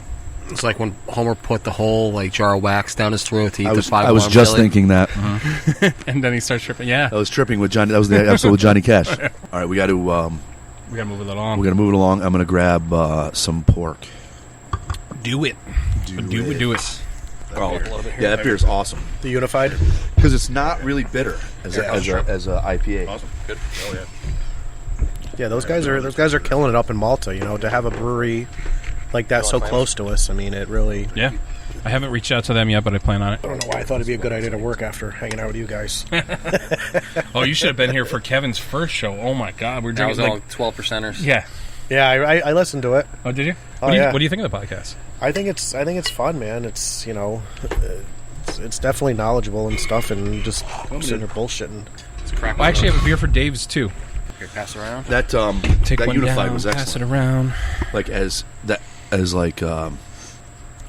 It's like when Homer put the whole jar of wax down his throat to eat the 5 I was just thinking that. And then he starts tripping. Yeah, I was tripping with Johnny. That was the episode with Johnny Cash. All right, we got to move it along. We're gonna move it along. I'm gonna grab some pork. Do it. Do it. Oh, yeah, that beer is awesome. The Unified, because it's not really bitter as a IPA. Awesome, good. Oh yeah. Yeah, those guys are killing it up in Malta. To have a brewery like that so close to us. I mean, it really. Yeah. I haven't reached out to them yet, but I plan on it. I don't know why I thought it'd be a good idea to work after hanging out with you guys. Oh, you should have been here for Kevin's first show. Oh my God, we're drinking all 12%ers. Yeah. Yeah, I listened to it. Oh, did you? What do you think of the podcast? I think it's fun, man. It's it's definitely knowledgeable and stuff, and just sitting there bullshitting. I actually have a beer for Dave's too. Okay, pass it around. That Take that one Unified down, was excellent. Pass it around. Like as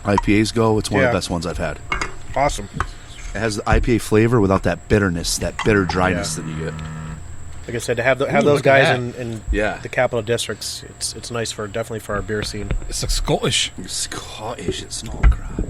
IPAs go, it's one of the best ones I've had. Awesome. It has the IPA flavor without that bitterness, that bitter dryness that you get. Like I said, to have those guys in the capital districts, it's nice definitely for our beer scene. It's like Scottish. Scottish, it's not crap.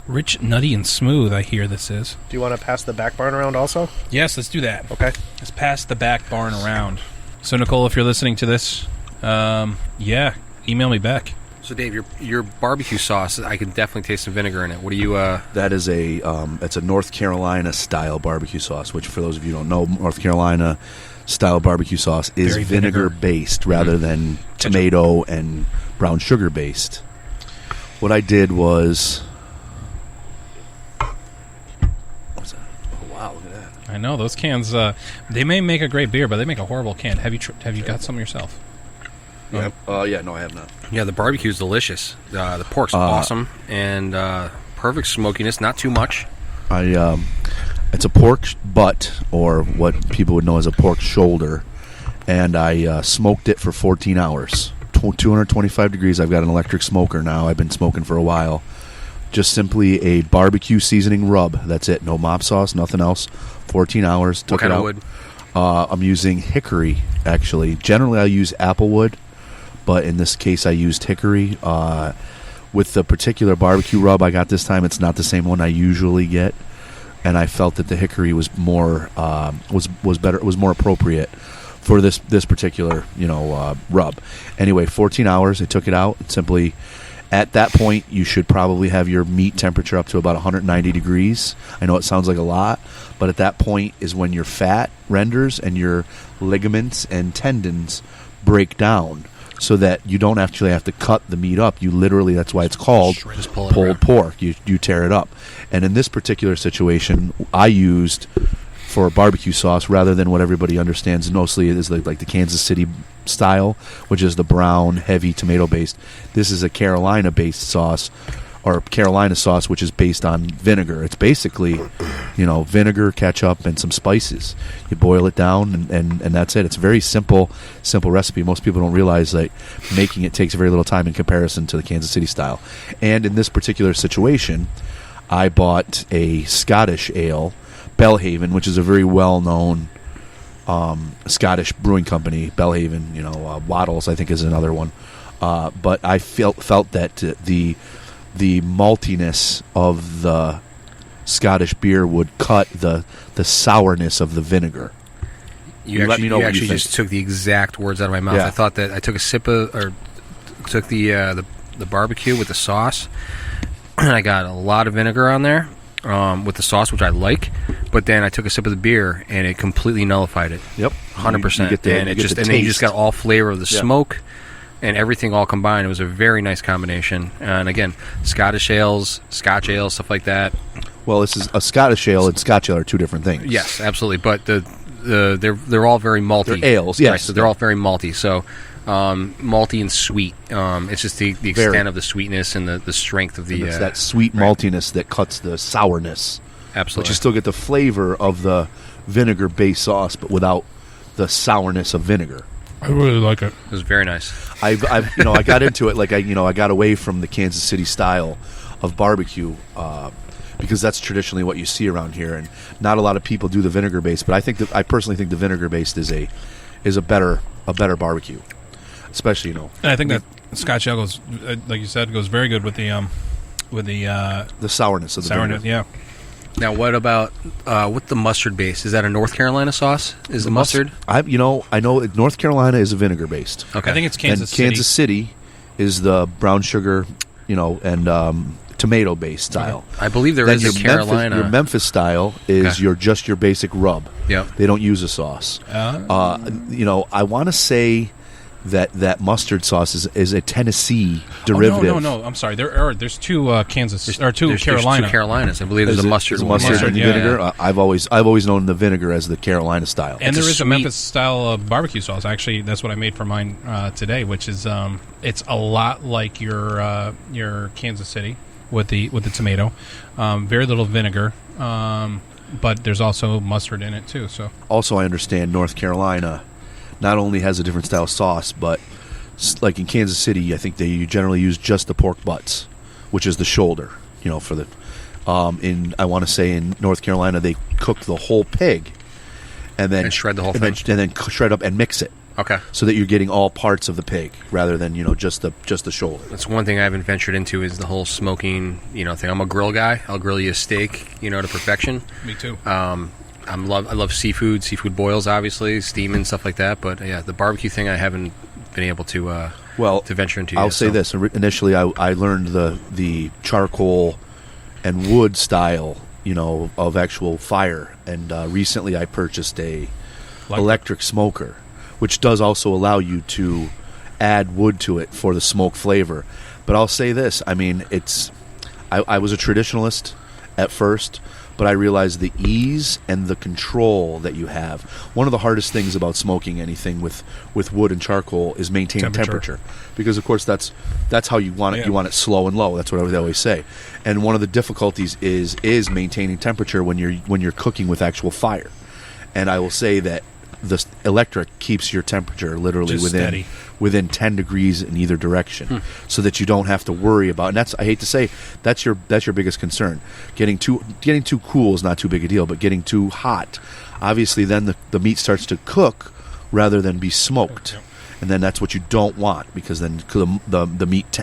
Rich, nutty, and smooth, I hear this is. Do you want to pass the back barn around also? Yes, let's do that. Okay. Let's pass the back barn around. So, Nicole, if you're listening to this, Yeah, email me back. So, Dave, your barbecue sauce, I can definitely taste some vinegar in it. What do you... That is it's a North Carolina style barbecue sauce, which for those of you who don't know, North Carolina style barbecue sauce is Very vinegar based rather than tomato and brown sugar based. What I did was... What's that? Oh, wow, look at that. I know those cans. They may make a great beer, but they make a horrible can. Have you got some yourself? Yeah, no, I have not. Yeah, the barbecue is delicious. The pork's awesome and perfect smokiness, not too much. It's a pork butt, or what people would know as a pork shoulder, and I smoked it for 14 hours. 225 degrees. I've got an electric smoker now. I've been smoking for a while. Just simply a barbecue seasoning rub. That's it. No mop sauce, nothing else. 14 hours. What kind of wood? I'm using hickory, actually. Generally, I use apple wood, but in this case, I used hickory. With the particular barbecue rub I got this time, it's not the same one I usually get, and I felt that the hickory was more was better. It was more appropriate for this particular rub. Anyway, 14 hours. I took it out. Simply, at that point, you should probably have your meat temperature up to about 190 degrees. I know it sounds like a lot, but at that point is when your fat renders and your ligaments and tendons break down, so that you don't actually have to cut the meat up. You literally, that's why it's called pulled pork. You tear it up. And in this particular situation, I used, for a barbecue sauce, rather than what everybody understands mostly is like the Kansas City style, which is the brown, heavy tomato-based. This is a Carolina-based sauce, or Carolina sauce, which is based on vinegar. It's basically, vinegar, ketchup, and some spices. You boil it down, and that's it. It's a very simple recipe. Most people don't realize that making it takes very little time in comparison to the Kansas City style. And in this particular situation, I bought a Scottish ale, Belhaven, which is a very well-known Scottish brewing company. Belhaven, Waddles, I think, is another one. But I felt that the maltiness of the Scottish beer would cut the sourness of the vinegar. You let me know what you actually think. just took the exact words out of my mouth. Yeah. I thought that I took a sip of, or took the barbecue with the sauce, and I got a lot of vinegar on there with the sauce, which I like. But then I took a sip of the beer, and it completely nullified it. Yep, 100%. And then you just got all flavor of the smoke. And everything all combined. It was a very nice combination. And again, Scotch ales, stuff like that. Well, this is a Scottish ale and Scotch ale are two different things. Yes, absolutely. But they're all very malty. They're ales, yes. Right, so they're all very malty. So malty and sweet. It's just the extent of the sweetness and the strength of the... it's that sweet maltiness that cuts the sourness. Absolutely. But you still get the flavor of the vinegar-based sauce, but without the sourness of vinegar. I really like it. It was very nice. I got into it I got away from the Kansas City style of barbecue because that's traditionally what you see around here, and not a lot of people do the vinegar based. But I personally think the vinegar based is a better barbecue, especially And I think that Scotch ale goes, like you said, goes very good with the sourness of the sourness. vinegar. Yeah. Now, what about with the mustard base? Is that a North Carolina sauce? Is the mustard? I know North Carolina is a vinegar based. Okay. I think it's Kansas City. Kansas City is the brown sugar, and tomato based style. I believe there is a Carolina. Your Memphis style is your basic rub. Yep. They don't use a sauce. I want to say that mustard sauce is a Tennessee derivative. No. I'm sorry. There's two Kansas or two There's Carolina. two Carolinas. I believe there's a mustard. Mustard and yeah, vinegar. yeah. I've always known the vinegar as the Carolina style. And It's there a is a sweet- Memphis style barbecue sauce. Actually, that's what I made for mine today, which is it's a lot like your Kansas City with the tomato. Very little vinegar, but there's also mustard in it too. So Also, I understand North Carolina not only has a different style sauce, but like in Kansas City, I think they generally use just the pork butts, which is the shoulder. For the I want to say in North Carolina they cook the whole pig, and then shred the whole and thing. then shred up and mix it, Okay. so that you're getting all parts of the pig rather than just the shoulder. That's one thing I haven't ventured into is the whole smoking, thing. I'm a grill guy. I'll grill you a steak, to perfection. me too. I love seafood boils, obviously, steaming, stuff like that. But yeah, the barbecue thing I haven't been able to venture into. I'll say this. Initially, I learned the charcoal and wood style, of actual fire. And recently I purchased a electric smoker, which does also allow you to add wood to it for the smoke flavor. But I'll say this. I mean, I was a traditionalist at first, but I realized the ease and the control that you have. One of the hardest things about smoking anything with wood and charcoal is maintaining temperature. Because, of course, that's how you want it. Yeah. You want it slow and low. That's what I always say. And one of the difficulties is maintaining temperature when you're cooking with actual fire. And I will say that the electric keeps your temperature literally within 10 degrees in either direction, so that you don't have to worry about. And I hate to say, that's your biggest concern. Getting too cool is not too big a deal, but getting too hot, obviously, then the meat starts to cook rather than be smoked, and then that's what you don't want, because then the meat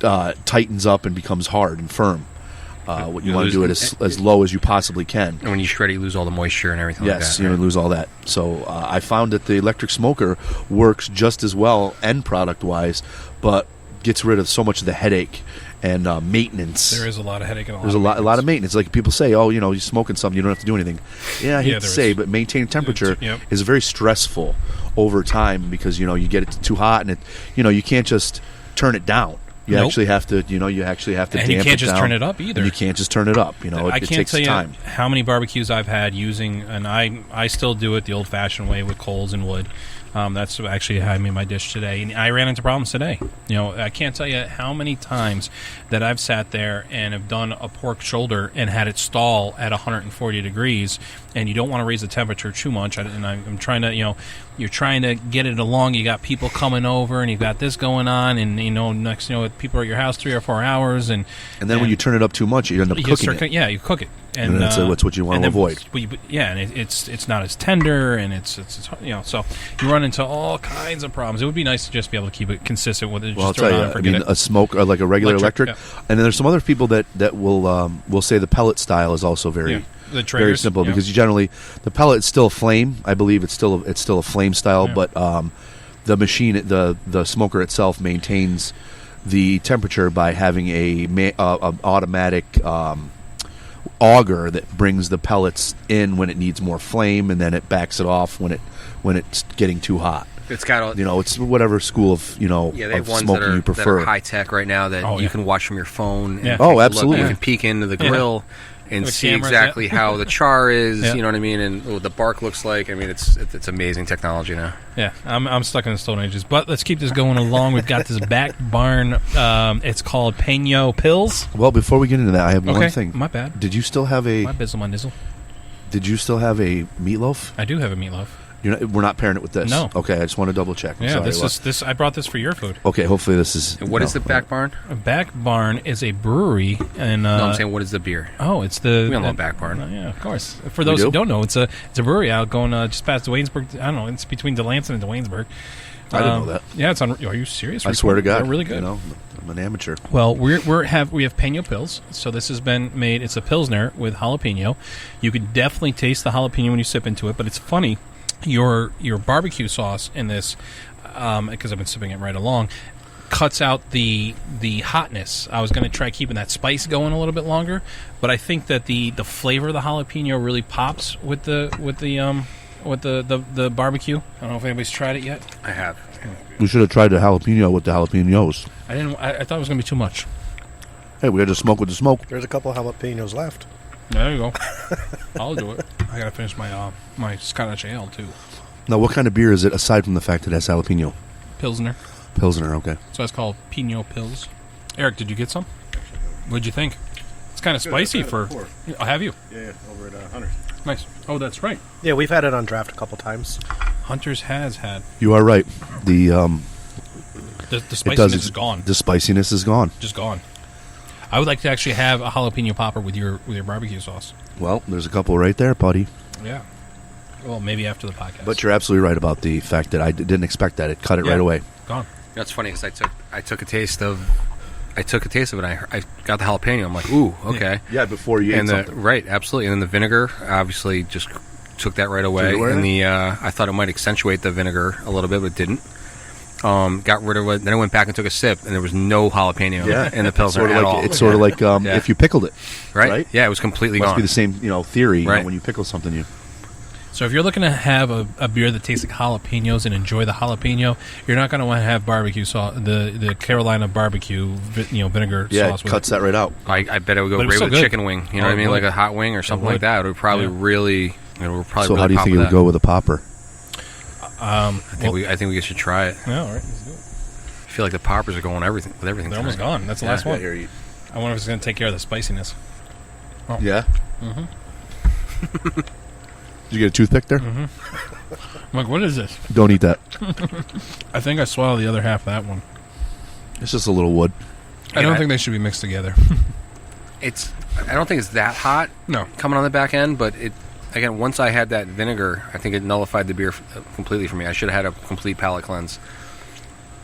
tightens up and becomes hard and firm. What you want to do it as low as you possibly can. And when you shred it, you lose all the moisture and everything like that. Yes, you lose all that. So I found that the electric smoker works just as well end product-wise, but gets rid of so much of the headache and maintenance. There is a lot of headache and There's a lot of maintenance. Like people say, you're smoking something, you don't have to do anything. Yeah, I hate to say, but maintaining temperature is very stressful over time, because, you get it too hot, and you can't just turn it down. You actually have to, and you can't just turn it up either. And you can't just turn it up. I it can't takes tell you time. How many barbecues I've had using, and I still do it the old-fashioned way with coals and wood. That's actually how I made my dish today. And I ran into problems today. I can't tell you how many times that I've sat there and have done a pork shoulder and had it stall at 140 degrees, and you don't want to raise the temperature too much. And I'm trying to, you're trying to get it along. You got people coming over, and you've got this going on, and next, people are at your house 3 or 4 hours, and then when you turn it up too much, you end up cooking it. Yeah, you cook it. And that's what you want to avoid. And it's not as tender, and it's so you run into all kinds of problems. It would be nice to just be able to keep it consistent with it. Well, I'll tell you, a smoke or like a regular electric. And then there's some other people that will say the pellet style is also very simple, because you generally, the pellet is still a flame. I believe it's still a flame style, but the machine, the smoker itself maintains the temperature by having a automatic auger that brings the pellets in when it needs more flame, and then it backs it off when it's getting too hot. It's got it's whatever school of they have of ones smoking you prefer. That are high tech right now that you can watch from your phone. Yeah. Oh, absolutely. You can peek into the grill and see exactly how the char is. You know what I mean, and what the bark looks like. I mean, it's amazing technology now. Yeah, I'm stuck in the Stone Ages, but let's keep this going along. We've got this back barn. It's called Peño Pills. Well, before we get into that, I have one thing. My bad. Did you still have a? My bizzle, my nizzle. Did you still have a meatloaf? I do have a meatloaf. We're not pairing it with this. No. Okay, I just want to double check. This. I brought this for your food. Okay, hopefully this is. And what is the Back Barn? Back Barn is a brewery, and no, I'm saying, what is the beer? Oh, it's the. We all know Back Barn. Yeah, of course. For those who don't know, it's a brewery out going just past Waynesburg. I don't know. It's between Delancey and Waynesburg. I didn't know that. Yeah, it's on. Are you serious? I swear to God, they're really good. I'm an amateur. Well, we have Peño Pills. So this has been made. It's a Pilsner with jalapeno. You can definitely taste the jalapeno when you sip into it, but it's funny. Your barbecue sauce in this, because I've been sipping it right along, cuts out the hotness. I was going to try keeping that spice going a little bit longer, but I think that the flavor of the jalapeno really pops with the barbecue. I don't know if anybody's tried it yet. I have. We should have tried the jalapeno with the jalapenos. I didn't. I thought it was going to be too much. Hey, we had to smoke with the smoke. There's a couple jalapenos left. There you go. I'll do it. I gotta finish my Scottish ale too. Now, what kind of beer is it aside from the fact that it has jalapeno? Pilsner. Pilsner, okay. So it's called Peño Pills. Eric, did you get some? What'd you think? It's kind of spicy for. Oh, have you? Yeah, over at Hunter's. Nice. Oh, that's right. Yeah, we've had it on draft a couple times. Hunter's has had. You are right. The spiciness is gone. The spiciness is gone. Just gone. I would like to actually have a jalapeno popper with your barbecue sauce. Well, there's a couple right there, buddy. Yeah. Well, maybe after the podcast. But you're absolutely right about the fact that I didn't expect that. It cut it right away. Gone. That's funny because I took a taste of it. And I got the jalapeno. I'm like, ooh, okay. Yeah, before you ate something. Right, absolutely. And then the vinegar obviously just took that right away. And I thought it might accentuate the vinegar a little bit, but it didn't. got rid of it. Then I went back and took a sip, and there was no jalapeno in the Pilsner at all. It's sort of like if you pickled it, right? Yeah, it was completely Must gone. be the same, theory. Right. When you pickle something, you. So if you're looking to have a beer that tastes like jalapenos and enjoy the jalapeno, you're not going to want to have barbecue sauce, the Carolina barbecue, vinegar sauce. It cuts that right out. I bet it would go great with a chicken wing. You know what I mean, like a hot wing or something like that. It would probably really. So how do you think it would go with a popper? I think we should try it. Yeah, all right. Let's do it. I feel like the poppers are going with everything. They're almost gone. That's the last one. Here, I wonder if it's going to take care of the spiciness. Oh. Yeah. Mm-hmm. Did you get a toothpick there? Mm-hmm. I'm like, what is this? Don't eat that. I think I swallowed the other half of that one. It's just a little wood. I don't think they should be mixed together. I don't think it's that hot. No, coming on the back end, but again, once I had that vinegar, I think it nullified the beer completely for me. I should have had a complete palate cleanse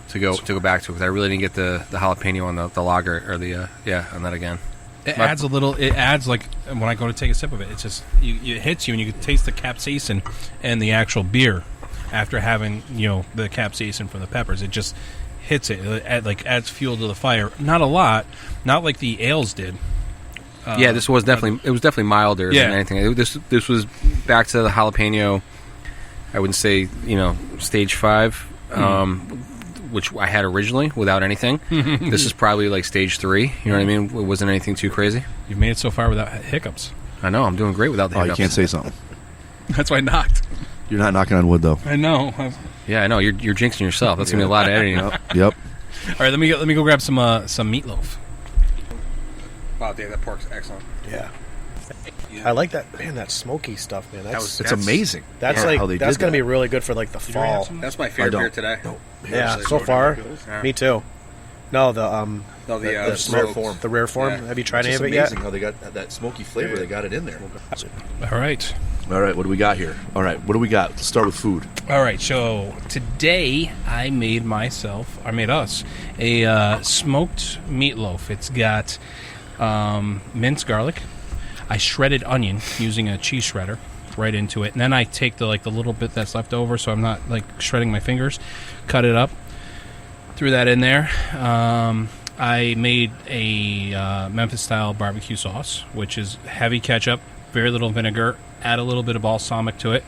to go back to, because I really didn't get the jalapeno on the lager or on that again. It adds like when I go to take a sip of it, it's just it hits you and you can taste the capsaicin and the actual beer after having the capsaicin from the peppers. It just hits it. It adds fuel to the fire. Not a lot, not like the ales did. This was definitely milder than anything. This was back to the jalapeno. I wouldn't say stage 5. Which I had originally without anything. This is probably like stage 3. You know what I mean? It wasn't anything too crazy. You've made it so far without hiccups. I know. I'm doing great without the hiccups. You can't say something. That's why I knocked. You're not knocking on wood, though. I know. Yeah, I know. You're jinxing yourself. That's going to be a lot of editing. Yep. All right, let me go grab some meatloaf. Wow, Dave, that pork's excellent. Yeah. I like that, man. That smoky stuff, man. It's amazing. That's how they that's did going to that. be really good for the fall. That's my favorite beer today. Yeah, so far, me too. No, the rare form. Yeah. Have you tried any of it yet? yet? Amazing how they got that smoky flavor. They got it in there. All right. All right, what do we got here? All right, what do we got? Let's start with food. All right, so today I made us a smoked meatloaf. It's got minced garlic. I shredded onion using a cheese shredder right into it, and then I take the little bit that's left over, so I'm not shredding my fingers. Cut it up, threw that in there. I made a Memphis-style barbecue sauce, which is heavy ketchup, very little vinegar. Add a little bit of balsamic to it.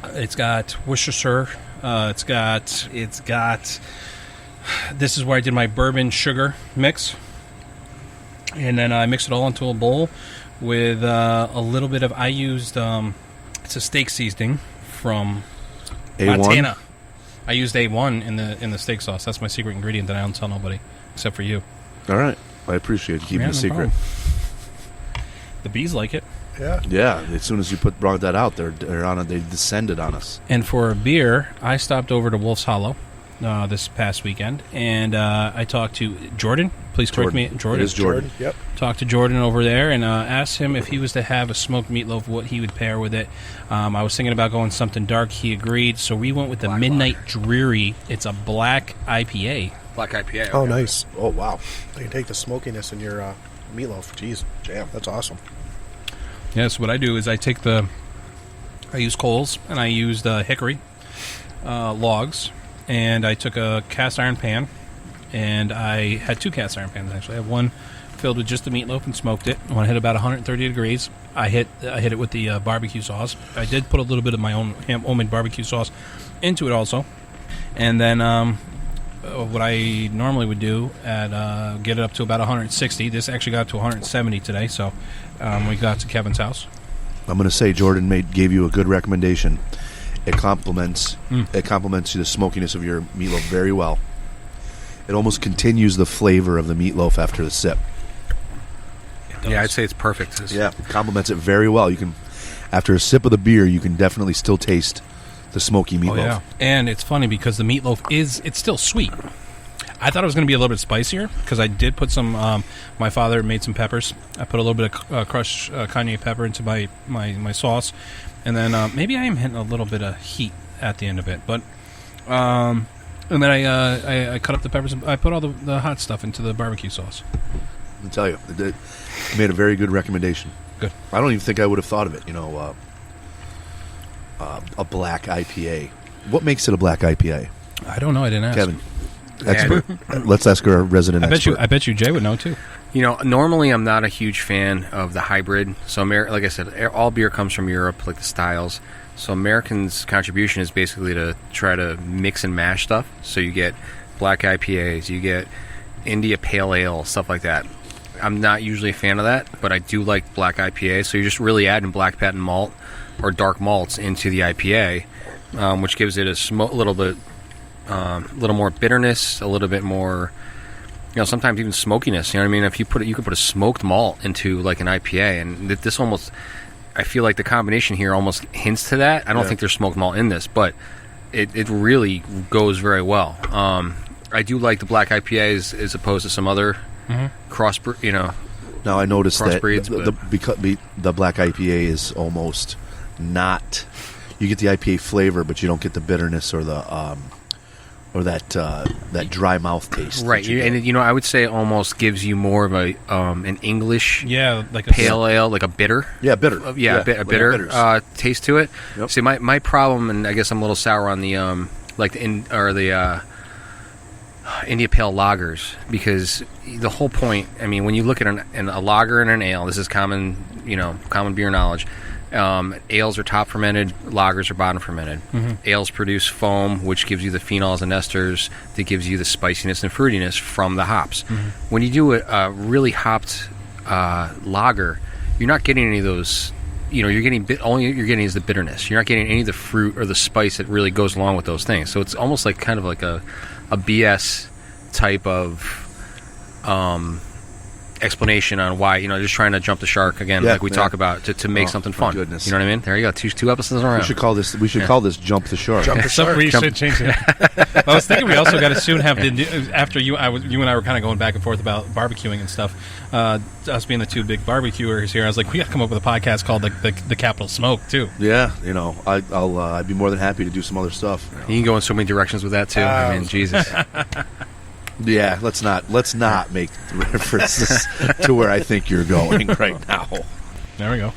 It's got Worcestershire. It's got. This is where I did my bourbon sugar mix. And then I mixed it all into a bowl with a little bit of. I used it's a steak seasoning from A1? Montana. I used A1 in the steak sauce. That's my secret ingredient that I don't tell nobody except for you. All right, I appreciate you keeping the secret. The bees like it. Yeah. As soon as you brought that out, they're on it. They descended on us. And for a beer, I stopped over to Wolf's Hollow this past weekend, and I talked to Jordan. Please correct me, Jordan. It is Jordan. Yep. Talked to Jordan over there and asked him if he was to have a smoked meatloaf, what he would pair with it. I was thinking about going something dark. He agreed, so we went with the Midnight Dreary. It's a black IPA. Black IPA. Okay. Oh, nice. Oh, wow. You can take the smokiness in your meatloaf. Jeez, jam. That's awesome. Yes, what I do is I use coals, and I used hickory logs, and I took a cast iron pan, and I had 2 cast iron pans, actually. I have one filled with just the meatloaf and smoked it. When I hit about 130 degrees, I hit it with the barbecue sauce. I did put a little bit of my own homemade barbecue sauce into it also. And then what I normally would do, get it up to about 160. This actually got to 170 today, so we got to Kevin's house. I'm going to say Jordan gave you a good recommendation. It complements the smokiness of your meatloaf very well. It almost continues the flavor of the meatloaf after the sip. Yeah, I'd say it's perfect. Yeah, it complements it very well. You can, after a sip of the beer, you can definitely still taste the smoky meatloaf. Oh, yeah. And it's funny because the meatloaf it's still sweet. I thought it was going to be a little bit spicier because I did put some. My father made some peppers. I put a little bit of crushed cayenne pepper into my sauce, and then maybe I am hitting a little bit of heat at the end of it. But and then I cut up the peppers. And I put all the hot stuff into the barbecue sauce. I'll tell you, it made a very good recommendation. Good. I don't even think I would have thought of it. A black IPA. What makes it a black IPA? I don't know. I didn't ask. Kevin, expert. Let's ask our resident expert. I bet you Jay would know too. Normally I'm not a huge fan of the hybrid. So, like I said, all beer comes from Europe, like the styles. So Americans' contribution is basically to try to mix and mash stuff. So you get black IPAs, you get India Pale Ale, stuff like that. I'm not usually a fan of that, but I do like black IPA. So you're just really adding black patent malt or dark malts into the IPA, which gives it a little more bitterness, a little bit more, sometimes even smokiness. You know what I mean? If you could put a smoked malt into like an IPA, and this almost, I feel like the combination here almost hints to that. I don't think there's smoked malt in this, but it really goes very well. I do like the black IPAs as opposed to some other crossbreed, Now I noticed that because the black IPA is almost not. You get the IPA flavor, but you don't get the bitterness or the that dry mouth taste. Right, and I would say it almost gives you more of a an English like a pale ale, like a bitter. Yeah, bitter. A bitter taste to it. Yep. See, my problem, and I guess I'm a little sour on the India Pale lagers, because the whole point, I mean, when you look at a lager and an ale, this is common beer knowledge. Ales are top fermented, lagers are bottom fermented. Ales produce foam, which gives you the phenols and esters that gives you the spiciness and fruitiness from the hops. When you do a really hopped lager, you're not getting any of those. You're getting all you're getting is the bitterness. You're not getting any of the fruit or the spice that really goes along with those things. So it's almost like kind of like a BS type of explanation on why, just trying to jump the shark again, like we talk about, to make something fun. Goodness. You know what I mean? There you go. Two episodes around. We should call this Jump the Shark. Jump the Shark. We should change it. I was thinking we also got to soon have after you and I were kind of going back and forth about barbecuing and stuff. Us being the two big barbecuers here, I was like, we got to come up with a podcast called the Capital Smoke too. Yeah, I'd be more than happy to do some other stuff. You can go in so many directions with that too. I mean, Jesus. Yeah, let's not make references to where I think you're going right now. There we go.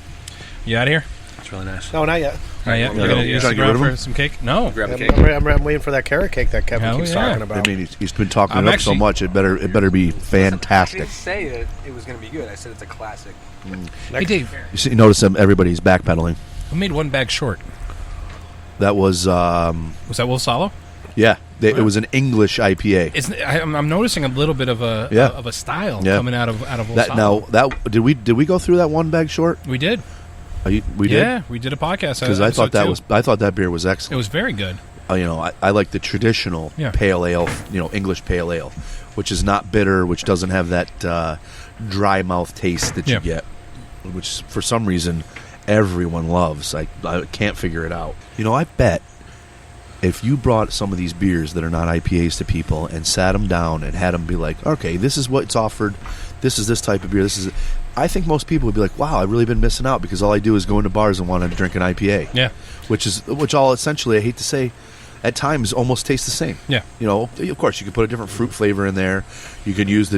You out of here? That's really nice. No, not yet. Not yet. You're You're trying to going get rid of for him? some cake? No. Grab the cake. I'm waiting for that carrot cake that Kevin keeps talking about. I mean, he's been talking it up so much. It better be fantastic. I didn't say it was going to be good. I said it's a classic. Hey, Dave. You notice everybody's backpedaling. Who made one bag short? That was. Was that Will Salo? Yeah, it was an English IPA. I'm noticing a little bit of a style coming out of Will Salo. Now did we go through that one bag short? We did. We did. Yeah, we did a podcast Because I thought that beer was excellent. It was very good. I like the traditional pale ale, English pale ale, which is not bitter, which doesn't have that dry mouth taste that you get, which for some reason everyone loves. I can't figure it out. I bet if you brought some of these beers that are not IPAs to people and sat them down and had them be like, okay, this is what's offered, this is this type of beer, I think most people would be like, wow, I've really been missing out because all I do is go into bars and want to drink an IPA. Yeah. Which all essentially, I hate to say, at times almost taste the same. Yeah. Of course you can put a different fruit flavor in there. You can use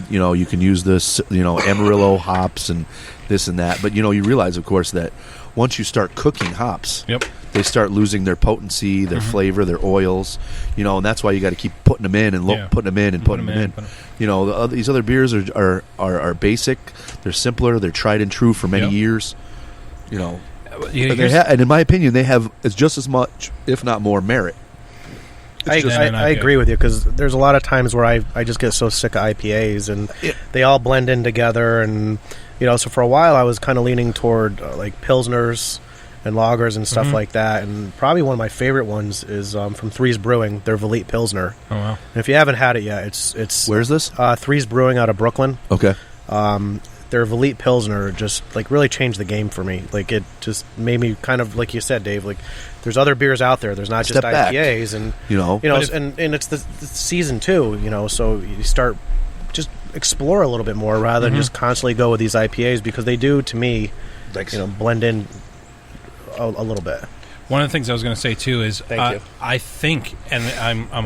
Amarillo hops and this and that. But you realize, of course, that once you start cooking hops, they start losing their potency, their flavor, their oils. And that's why you got to keep putting them in and putting them in and putting them in. These other beers are basic. They're simpler. They're tried and true for many years. And in my opinion, they have just as much, if not more, merit. I agree with you because there's a lot of times where I just get so sick of IPAs and they all blend in together, and so for a while I was kind of leaning toward like Pilsners and lagers and stuff like that, and probably one of my favorite ones is from Threes Brewing, their Velite Pilsner. Oh wow! And if you haven't had it yet, it's where's this? Threes Brewing out of Brooklyn. Okay. Their Velite Pilsner just like really changed the game for me. Like it just made me kind of like you said, Dave. Like there's other beers out there. There's not just IPAs, and and it's the season too. So you start just explore a little bit more rather than just constantly go with these IPAs because they do to me, blend in a little bit. One of the things I was going to say too is Thank you. I think, and I'm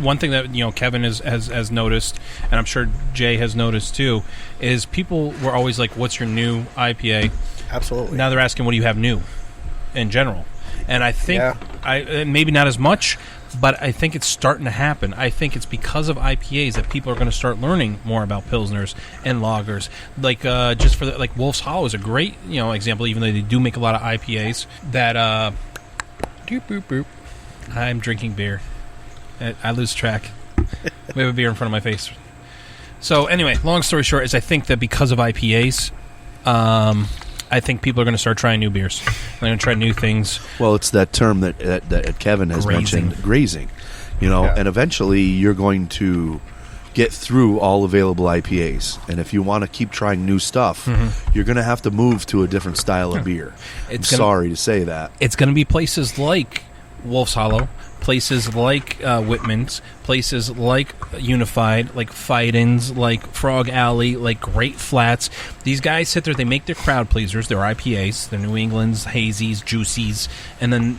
one thing that Kevin has noticed, and I'm sure Jay has noticed too, is people were always like, "What's your new IPA?" Absolutely. Now they're asking, "What do you have new?" In general, And I think maybe not as much, but I think it's starting to happen. I think it's because of IPAs that people are going to start learning more about pilsners and lagers. Like just for like Wolf's Hollow is a great example, even though they do make a lot of IPAs. That doop, boop, boop. I'm drinking beer. I lose track. We have a beer in front of my face. So anyway, long story short is I think that because of IPAs, I think people are going to start trying new beers. They're going to try new things. Well, it's that term that Kevin has mentioned, grazing. And eventually you're going to get through all available IPAs. And if you want to keep trying new stuff, you're going to have to move to a different style of beer. I'm sorry to say that. It's going to be places like Wolf's Hollow, places like Whitman's, places like Unified, like Fidens, like Frog Alley, like Great Flats. These guys sit there, they make their crowd pleasers, their IPAs, their New England's, hazies, juicies, and then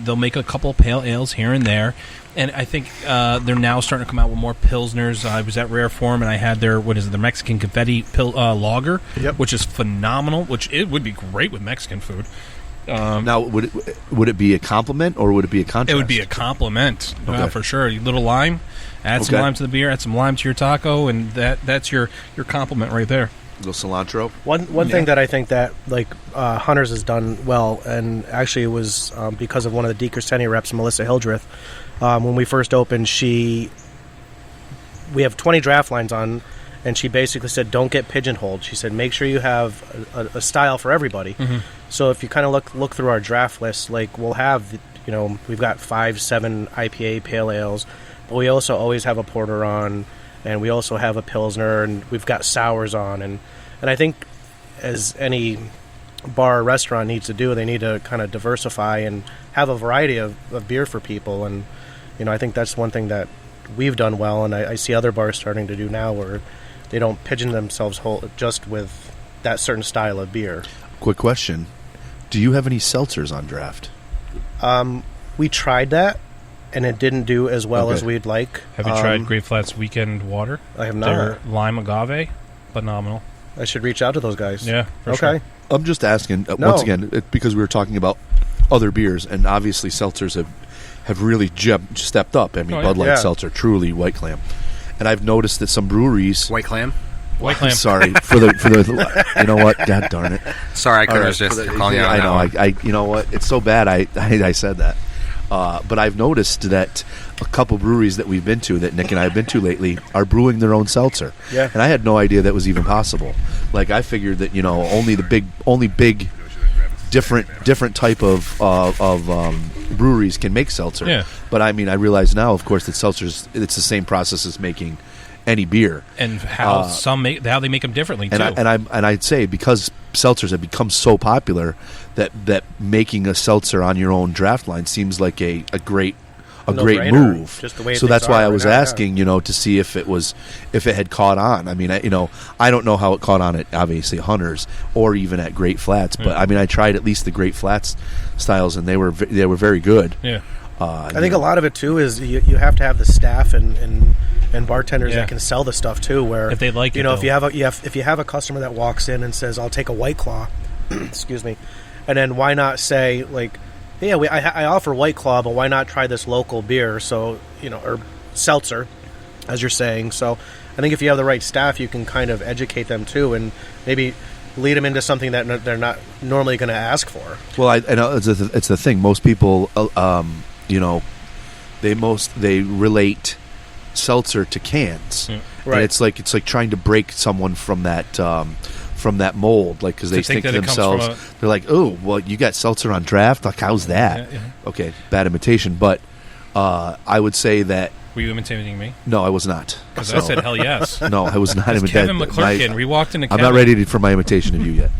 they'll make a couple of pale ales here and there. And I think they're now starting to come out with more pilsners. I was at Rare Form, and I had their the Mexican confetti lager, which is phenomenal. Which it would be great with Mexican food. Now, would it be a compliment or would it be a contrast? It would be a compliment, for sure. A little lime, add some lime to the beer, add some lime to your taco, and that's your compliment right there. A little cilantro. One thing that I think that Hunters has done well, and actually it was because of one of the DeCrescenti reps, Melissa Hildreth. When we first opened, we have 20 draft lines on, and she basically said, don't get pigeonholed. She said, make sure you have a style for everybody. So if you kind of look through our draft list, like we'll have, we've got 5-7 IPA pale ales, but we also always have a porter on, and we also have a pilsner, and we've got sours on, and I think as any bar or restaurant needs to do, they need to kind of diversify and have a variety of beer for people, and I think that's one thing that we've done well, and I see other bars starting to do now where they don't pigeon themselves just with that certain style of beer. Quick question. Do you have any seltzers on draft? We tried that, and it didn't do as well as we'd like. Have you tried Great Flats Weekend Water? I have not. Their lime agave, phenomenal. I should reach out to those guys. Yeah, for sure. I'm just asking, once again, because we were talking about other beers, and obviously seltzers have really stepped up. I mean, Bud Light Seltzer, Truly, White Clam. And I've noticed that some breweries... White Clam? White Clam. Sorry for the you know what? God darn it! Sorry, I couldn't resist calling you out. I know. I you know what? It's so bad. I said that. But I've noticed that a couple breweries that we've been to, that Nick and I have been to lately, are brewing their own seltzer. Yeah. And I had no idea that was even possible. Like I figured that only big different type of breweries can make seltzer. Yeah. But I mean, I realize now, of course, that seltzers, it's the same process as making any beer, and how how they make them differently too. And I'd say because seltzers have become so popular that making a seltzer on your own draft line seems like a great move. Just the way so that's why I was asking, to see if it had caught on. I mean, I don't know how it caught on at obviously Hunters or even at Great Flats, but I mean, I tried at least the Great Flats styles, and they were very good. Yeah. I think a lot of it too is you have to have the staff and bartenders that can sell the stuff too. Where if they like it, if you have a customer that walks in and says, "I'll take a White Claw," excuse me, and then why not say like, "Yeah, I offer White Claw, but why not try this local beer?" So or seltzer, as you're saying. So I think if you have the right staff, you can kind of educate them too, and maybe lead them into something that they're not normally going to ask for. Well, I know it's the thing. Most people, they relate seltzer to cans, right? And it's like trying to break someone from that mold, like because they think to themselves, they're like, "Oh, well, you got seltzer on draft? Like, how's that?" Yeah. Okay, bad imitation, but I would say that. Were you imitating me? No, I was not. Because I said hell yes. No, I was not imitating. Kevin McClurken. We walked into. I'm not ready for my imitation of you yet.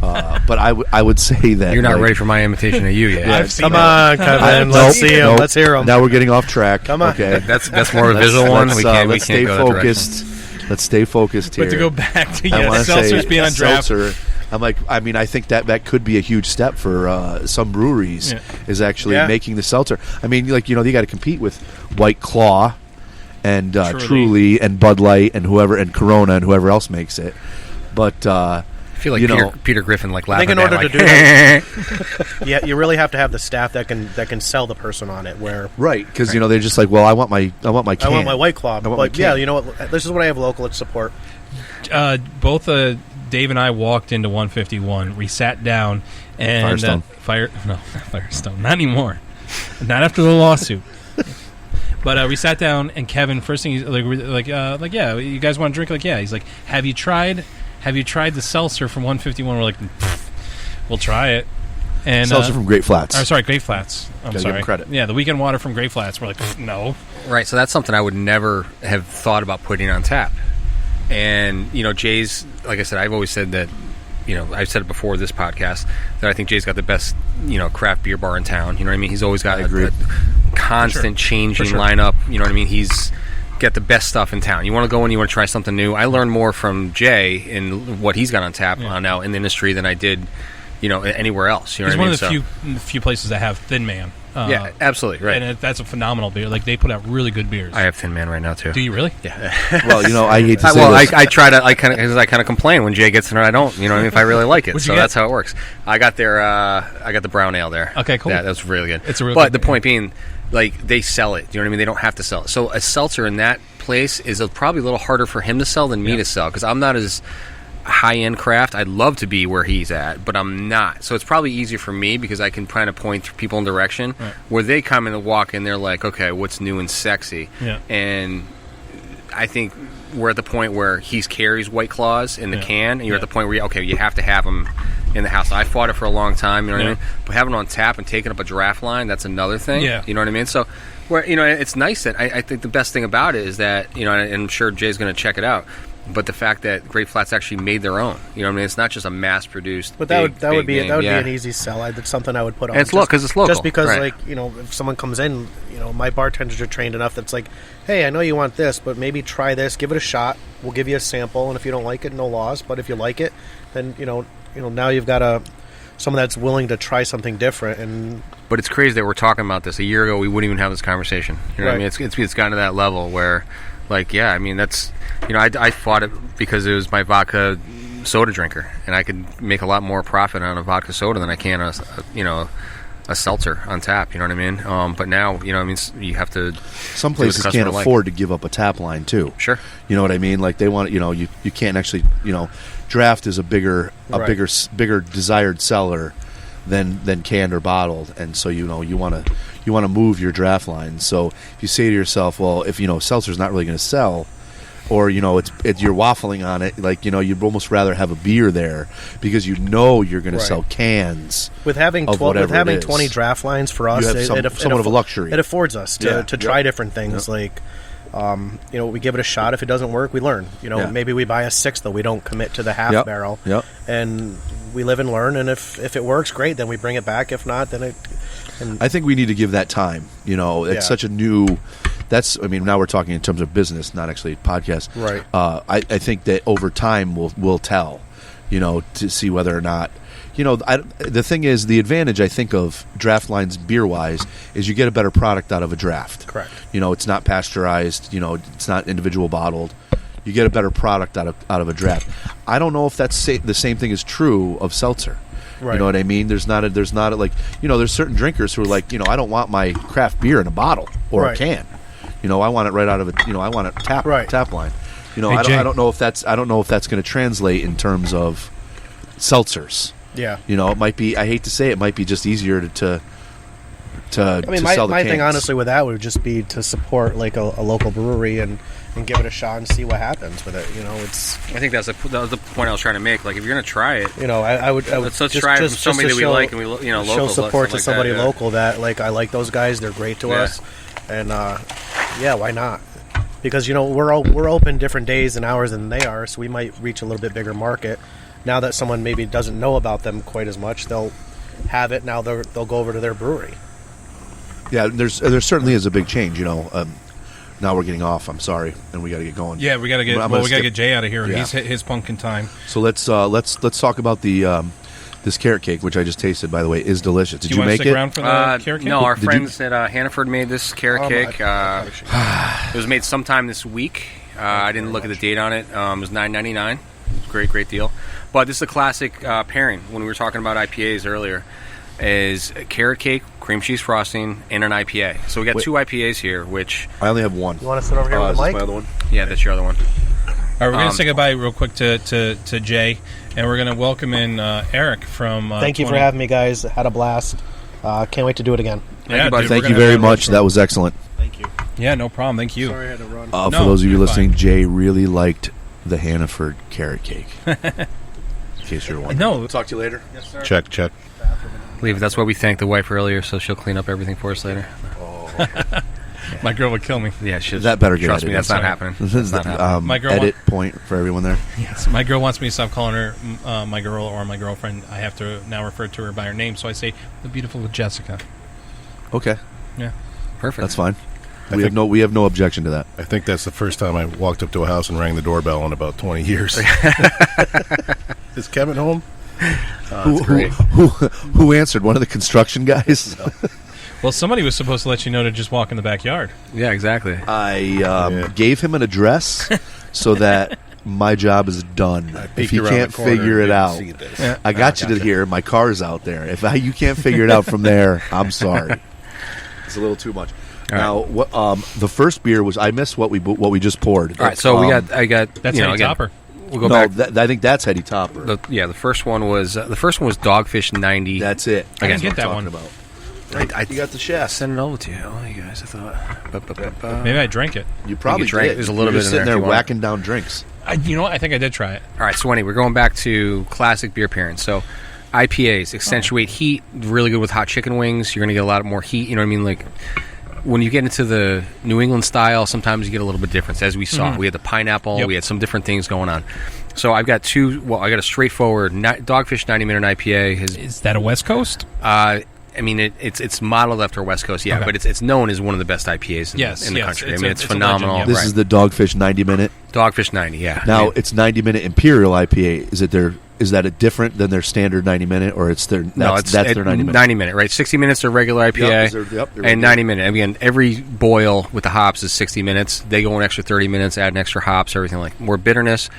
But I would say that you're not ready for my imitation of you yet. Come on, Kevin. Let's see him. Let's hear him. Now we're getting off track. Come on. Okay, that's more of a visual one. Let's stay focused. Let's stay focused here. But to go back to seltzers being on draft. Seltzer, I think that could be a huge step for some breweries is actually making the seltzer. I mean, you got to compete with White Claw and Truly and Bud Light and whoever and Corona and whoever else makes it. But feel like Peter Griffin I laughing. think in order to do that, yeah, you really have to have the staff that can sell the person on it. Where right, because they're just like, well, I want my can. I want my White Claw. But yeah, can. you know what? This is what I have local. Let's support. Both Dave and I walked into 151. We sat down and Firestone. Firestone, not anymore. Not after the lawsuit. But we sat down, and Kevin, first thing he's yeah, you guys want to drink? Like, yeah. He's like, have you tried the seltzer from 151? We're like, we'll try it. And seltzer from Great Flats. Great Flats. I'm Gotta sorry. give him credit. Yeah, the weekend water from Great Flats. We're like, no. Right, so that's something I would never have thought about putting on tap. And, Jay's, like I said, I've always said that, I've said it before this podcast, that I think Jay's got the best, craft beer bar in town. You know what I mean? He's always got a constant changing lineup. You know what I mean? He's got the best stuff in town. You want to go in, you want to try something new. I learned more from Jay in what he's got on tap now in the industry than I did, anywhere else. You know he's what I mean? One of the few places that have Thin Man. Yeah, absolutely, right. And that's a phenomenal beer. Like, they put out really good beers. I have Thin Man right now, too. Do you really? Yeah. Well, I hate to say this. I try to, I kind of complain when Jay gets in it. I don't, you know what I mean, if I really like it. So that's how it works. I got the brown ale there. Okay, cool. Yeah, that's really good. It's a really But good the point being, like, they sell it. You know what I mean? They don't have to sell it. So a seltzer in that place is probably a little harder for him to sell than me to sell, because I'm not as high-end craft. I'd love to be where he's at, but I'm not. So it's probably easier for me because I can kind of point people in direction where they come in and walk in, they're like, okay, what's new and sexy? Yeah. And I think we're at the point where he carries White Claws in the can, and you're at the point where, you have to have them in the house. I fought it for a long time, you know what I mean? But having it on tap and taking up a draft line, that's another thing. Yeah. You know what I mean? So, it's nice that I think the best thing about it is that, and I'm sure Jay's going to check it out, but the fact that Great Flats actually made their own, you know what I mean? It's not just a mass-produced. But that would be an easy sell. That's something I would put on. And because it's local. Just because, if someone comes in, my bartenders are trained enough that's like, hey, I know you want this, but maybe try this. Give it a shot. We'll give you a sample, and if you don't like it, no loss. But if you like it, then now you've got someone that's willing to try something different. But it's crazy that we're talking about this. A year ago, we wouldn't even have this conversation. You know what I mean? It's gotten to that level where, that's. I fought it because it was my vodka soda drinker, and I could make a lot more profit on a vodka soda than I can a seltzer on tap. You know what I mean? But now, you have to. Some places can't afford to give up a tap line too. Sure. You know what I mean? Like they want, you can't actually, draft is a bigger desired seller than canned or bottled, and so you want to move your draft line. So if you say to yourself, well, if seltzer's not really going to sell, or you're waffling on it, you'd almost rather have a beer there because you're going to sell cans. With having 20 draft lines for us, somewhat of a luxury. It affords us to try different things. Yep. We give it a shot. If it doesn't work, we learn. Maybe we buy a sixth, though we don't commit to the half barrel. Yep. And we live and learn. And if it works, great. Then we bring it back. If not, then it. I think we need to give that time. It's such a new. Now we're talking in terms of business, not actually podcast. Right. I think that over time we'll tell. To see whether or not. The thing is, the advantage I think of draft lines beer-wise is you get a better product out of a draft. Correct. It's not pasteurized. It's not individual bottled. You get a better product out of a draft. I don't know if that's the same thing is true of seltzer. Right. You know what I mean? There's certain drinkers who are like, I don't want my craft beer in a bottle or a can. I want it right out of it. I want it tap line. Hey, I don't know if that's going to translate in terms of seltzers. Yeah. It might be. I hate to say it might be just easier to sell the my cans. thing honestly with that would just be to support like a local brewery and give it a shot and see what happens with it. I think that was the point I was trying to make. Like, if you're going to try it, I would let's try it from somebody that we like and we local. Show support to somebody local that I like those guys. They're great to us, and why not? Because we're open different days and hours than they are, so we might reach a little bit bigger market. Now that someone maybe doesn't know about them quite as much, they'll have it. Now they'll go over to their brewery. Yeah, there certainly is a big change. Now we're getting off. I'm sorry, and we got to get going. Yeah, we got to get Jay out of here. Yeah. He's hit his pumpkin time. So let's talk about the this carrot cake, which I just tasted. By the way, is delicious. Did you make it? Around for the carrot cake? No, our friends at Hannaford made this carrot cake. It was made sometime this week. I didn't look at the date on it. It was $9.99. Great deal. But this is a classic pairing. When we were talking about IPAs earlier, is carrot cake, cream cheese frosting, and an IPA. So we got 2 IPAs here, which... I only have one. You want to sit over here with Is Mike? this my other one? Yeah, that's your other one. All right, we're going to say goodbye real quick to Jay, and we're going to welcome in Eric from... Thank you for having me, guys. Had a blast. Can't wait to do it again. Yeah, dude, Thank you very much. That was excellent. Thank you. Yeah, no problem. Thank you. Sorry I had to run. For No, those of you you're listening, fine. Jay really liked the Hannaford carrot cake. In case you're wondering. No. Talk to you later. Yes, sir. Check. Leave. That's why we thanked the wife earlier, so she'll clean up everything for us later. My girl would kill me. Yeah, she'll. That better get Trust me, edited. that's not Sorry. happening. This That's is not the happening. My girl edit point for everyone there. Yes, my girl wants me to stop calling her my girl or my girlfriend. I have to now refer to her by her name, so I say the beautiful Jessica. Okay, Yeah. Perfect. that's fine. I We have no objection to that. I think that's the first time I walked up to a house and rang the doorbell in about 20 years. Is Kevin home? Who answered? One of the construction guys. Well, somebody was supposed to let you know to just walk in the backyard. Yeah, exactly. I gave him an address so that my job is done. If Peeked he around can't the corner figure it and out, didn't see this. Yeah. I got you to here. My car's out there. If you can't figure it out from there, I'm sorry. It's a little too much. Now, what, the first beer was I missed what we just poured. All right, so I got That's you know, Eddie again, Topper. We'll go No, back. I think that's Heady Topper. The first one was Dogfish 90. That's it. I didn't That's get what that I'm one. talking about. You got the chef. Send it over to you, you guys. I thought. Maybe I drank it. You probably You drank- did. there's a little You're bit just in sitting there if there you want. whacking down drinks. You know what? I think I did try it. All right, so anyway, we're going back to classic beer pairings. So IPAs accentuate heat, really good with hot chicken wings. You're going to get a lot more heat. You know what I mean? Like when you get into the New England style, sometimes you get a little bit different. As we saw, we had the pineapple. Yep. We had some different things going on. So I've got I got a straightforward Dogfish 90-minute IPA. Is that a West Coast? I mean, it's modeled after West Coast, yeah, Okay. but it's known as one of the best IPAs in the country. It's I mean, a- it's it's a phenomenal. legend, This Right. is the Dogfish 90-minute. Dogfish 90, yeah. Now I mean, it's 90-minute Imperial IPA. Is that a different than their standard 90-minute, or it's their that's their 90-minute? 90-minute, right? 60 minutes are regular IPA, they're and regular. 90-minute. Again, every boil with the hops is 60 minutes. They go an extra 30 minutes, add an extra hops, everything like more bitterness.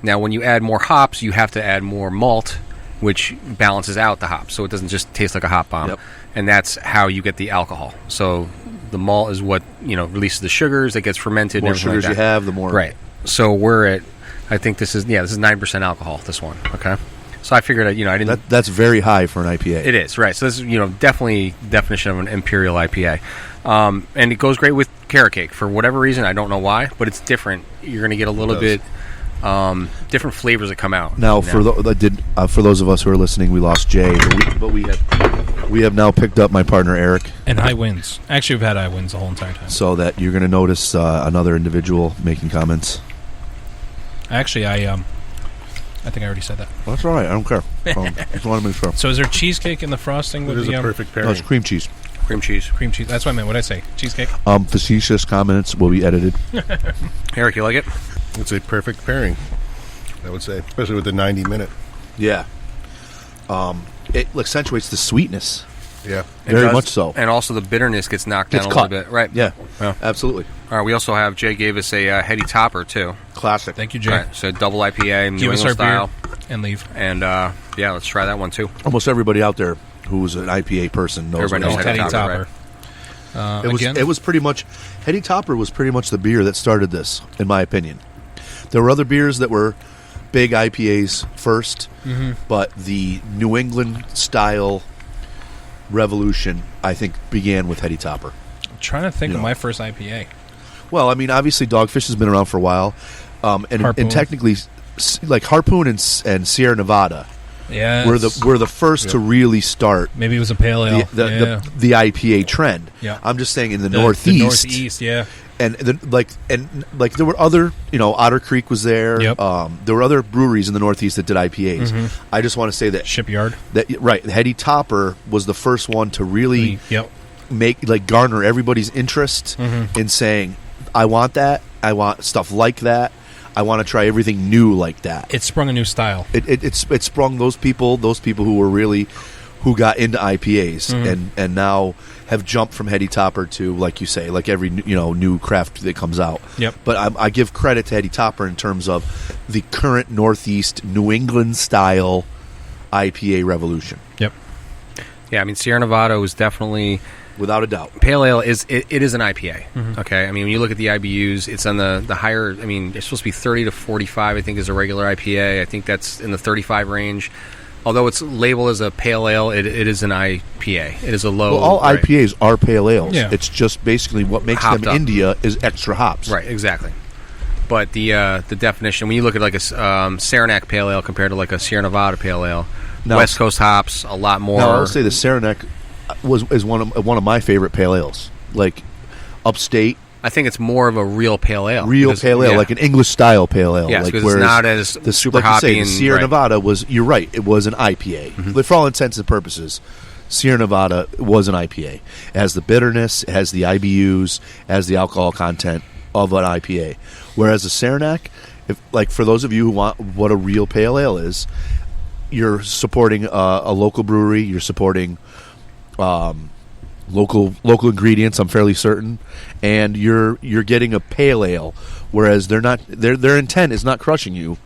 Now, when you add more hops, you have to add more malt, which balances out the hops, so it doesn't just taste like a hop bomb. Yep. And that's how you get the alcohol. So the malt is what releases the sugars that gets fermented. The more and everything sugars like you that. have, the more Right. So we're at, I think this is 9% alcohol. This one, okay. So I figured, I didn't. That's very high for an IPA. It is right. So this is definitely definition of an imperial IPA, and it goes great with carrot cake for whatever reason. I don't know why, but it's different. You're going to get a little bit different flavors that come out. Now, for those of us who are listening, we lost Jay, but we have now picked up my partner Eric, And high winds. Actually, we've had high winds the whole entire time. so that you're going to notice another individual making comments. Actually, I think I already said that. Well, that's all right. I don't care. Just want to make sure. So is there cheesecake in the frosting It with is the a perfect No, pairing. it's cream cheese. Cream cheese. cream cheese? That's what I meant. What did I say? Cheesecake? Facetious comments will be edited. Eric, you like it? It's a perfect pairing, I would say, especially with the 90-minute. Yeah. It accentuates the sweetness. Yeah. It Very does. much so. And also the bitterness gets knocked Gets down a cut. little bit. Right. Yeah, Yeah. absolutely. All right. We also have Jay gave us a Heady Topper too. Classic. Thank you, Jay. All right. So double IPA, New Give us England our style, beer and leave. and yeah, let's try that one too. Almost everybody out there who's an IPA person knows. Everybody what knows I'm Heady talking Topper, about. Again? It was pretty much Heady Topper was pretty much the beer that started this, in my opinion. There were other beers that were big IPAs first, but the New England style revolution, I think, began with Heady Topper. I'm trying to think You of know. my first IPA. Well, I mean, obviously, Dogfish has been around for a while, Harpoon. and technically, like Harpoon and Sierra Nevada Yeah. were the first to really start Maybe it was a pale ale. the IPA trend. Yeah. I'm just saying in the The Northeast. Northeast, yeah. And there were other, Otter Creek was there. Yep. There were other breweries in the Northeast that did IPAs. I just want to say that Shipyard. Heady Topper was the first one to really Yep. garner everybody's interest in saying, I want that. I want stuff like that. I want to try everything new like that. It sprung a new style. It sprung those people who were really who got into IPAs and now have jumped from Heady Topper to, like you say, like every new craft that comes out. Yep. But I give credit to Heady Topper in terms of the current Northeast New England style IPA revolution. Yep. Yeah, I mean, Sierra Nevada was definitely, without a doubt, Pale Ale is an IPA. Okay, I mean, when you look at the IBUs, it's on the higher. I mean, it's supposed to be 30 to 45. I think is a regular IPA. I think that's in the 35 range. Although it's labeled as a pale ale, it is an IPA. It is a low. Well, all right. IPAs are pale ales. Yeah. It's just basically what makes Hopped them up. India is extra hops. Right, exactly. But the definition, when you look at like a Saranac Pale Ale compared to like a Sierra Nevada Pale Ale, Now- West Coast hops, a lot more. Now, I would say the Saranac is one of my favorite pale ales. Like upstate, I think it's more of a real pale ale. real because- pale ale, yeah. like an English style pale ale. Yes, like, because it's whereas not as the super like you hoppy say, the and- Sierra right. Nevada was. You're right. It was an IPA. But for all intents and purposes, Sierra Nevada was an IPA. It has the bitterness, it has the IBUs, it has the alcohol content of an IPA. Whereas the Saranac, for those of you who want what a real pale ale is, you're supporting a local brewery. You're supporting local ingredients. I'm fairly certain, and you're getting a pale ale. Whereas they're not. Their intent is not crushing you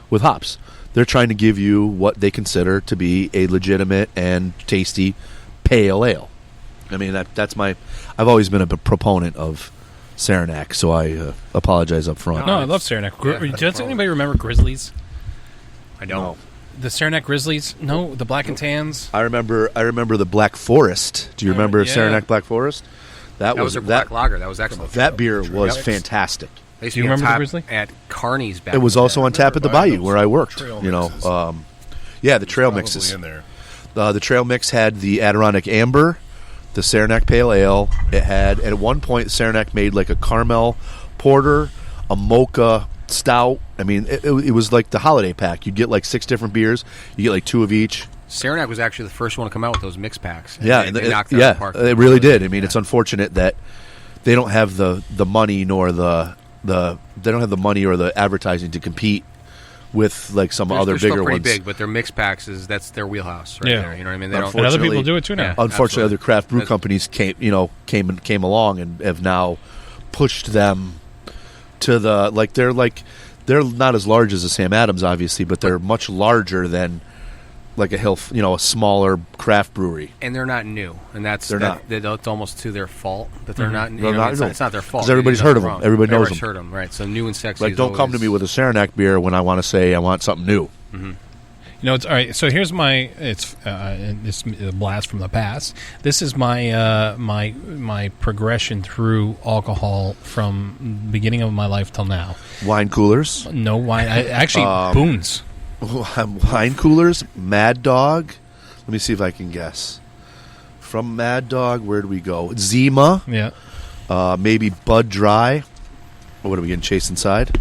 with hops. They're trying to give you what they consider to be a legitimate and tasty pale ale. I mean that's my. I've always been a proponent of Saranac, so I apologize up front. No, I love Saranac. Does anybody remember Grizzlies? I don't. The Saranac Grizzlies? No, the Black and Tans. I remember the Black Forest. Do you remember yeah. Saranac Black Forest? That was their black lager. That was excellent. That beer was Yep. fantastic. They used Do you to be on remember the tap Grizzly? at Carney's back. It was in the also day. on tap at the buying Bayou those where I worked. trail You know, mixes. yeah, the trail Probably mixes. in there. The trail mix had the Adirondack Amber, the Saranac Pale Ale. It had, and at one point, Saranac made like a caramel porter, a mocha stout. I mean, it was like the holiday pack. You'd get like 6 different beers. You get like 2 of each. Saranac was actually the first one to come out with those mix packs. Yeah, and and they knocked it out of the park. it really did. I mean, it's unfortunate that they don't have the money nor the they don't have the money or the advertising to compete with like some They're other still bigger pretty ones. big, but their mix packs that's their wheelhouse right Yeah. there. You know what I mean? They don't. And other people Unfortunately- do it too now. Yeah. Unfortunately, Absolutely. other craft brew That's- companies came along and have now pushed them to they're not as large as a Sam Adams, obviously, but they're much larger than like a smaller craft brewery. And they're not new, and that's They're It's almost to their fault that they're not. They're not new. It's not their fault 'Cause everybody's They did heard of nothing them. wrong. Everybody knows Everybody's them. heard them, right? So new and sexy. Like, is don't come to always- me with a Saranac beer when I want to say I want something new. You know, it's all right. So here's it's a blast from the past. This is my progression through alcohol from beginning of my life till now. Wine coolers, No wine. Actually, Boone's. wine coolers, Mad Dog. Let me see if I can guess. From Mad Dog, where do we go? Zima, Yeah. maybe Bud Dry. Or what are we getting? Chased Inside.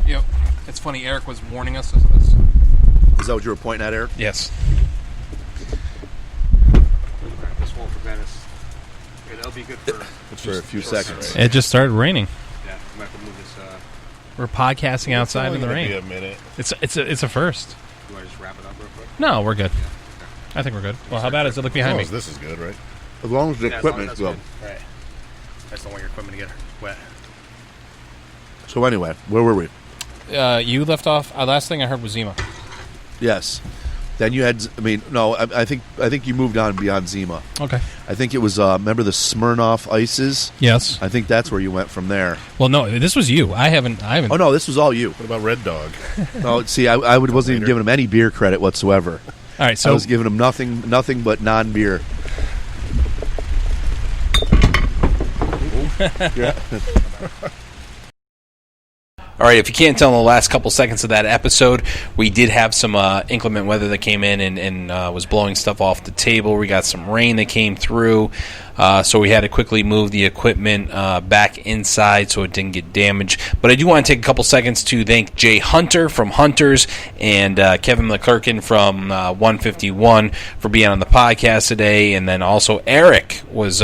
Yep. It's funny. Eric was warning us. Is that what you were pointing at, Eric? Yes. This won't prevent us. Yeah, that'll be good for. For a few seconds. It just started raining. Yeah, we might have to move this. We're podcasting outside in the Be a rain. minute. It's a first. You want to just wrap it up real quick? No, we're good. I think we're good. Well, how bad is it? Look As behind long me. as this is good, right? As long as the Yeah, as long as equipment's that's good. good. Right. I just don't want your equipment to get wet. So anyway, where were we? You left off. Last thing I heard was Zima. Yes. Then you had. I mean, no. I think you moved on beyond Zima. Okay. I think it was. Remember the Smirnoff Ices? Yes. I think that's where you went from there. Well, no, this was you. I haven't. Oh no, this was all you. What about Red Dog? No, see, I wasn't even giving him any beer credit whatsoever. All right. I So was giving him nothing but non-beer. Yeah. all right, if you can't tell in the last couple seconds of that episode, we did have some inclement weather that came in and was blowing stuff off the table. We got some rain that came through. so we had to quickly move the equipment back inside so it didn't get damaged. But I do want to take a couple seconds to thank Jay Hunter from Hunters and Kevin McClurken from 151 for being on the podcast today, and then also Eric was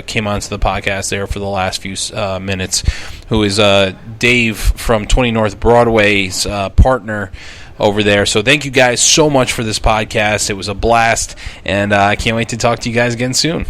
came onto the podcast there for the last few minutes, who is Dave from 20 North Broadway's partner over there. So thank you guys so much for this podcast. It was a blast, and I can't wait to talk to you guys again soon.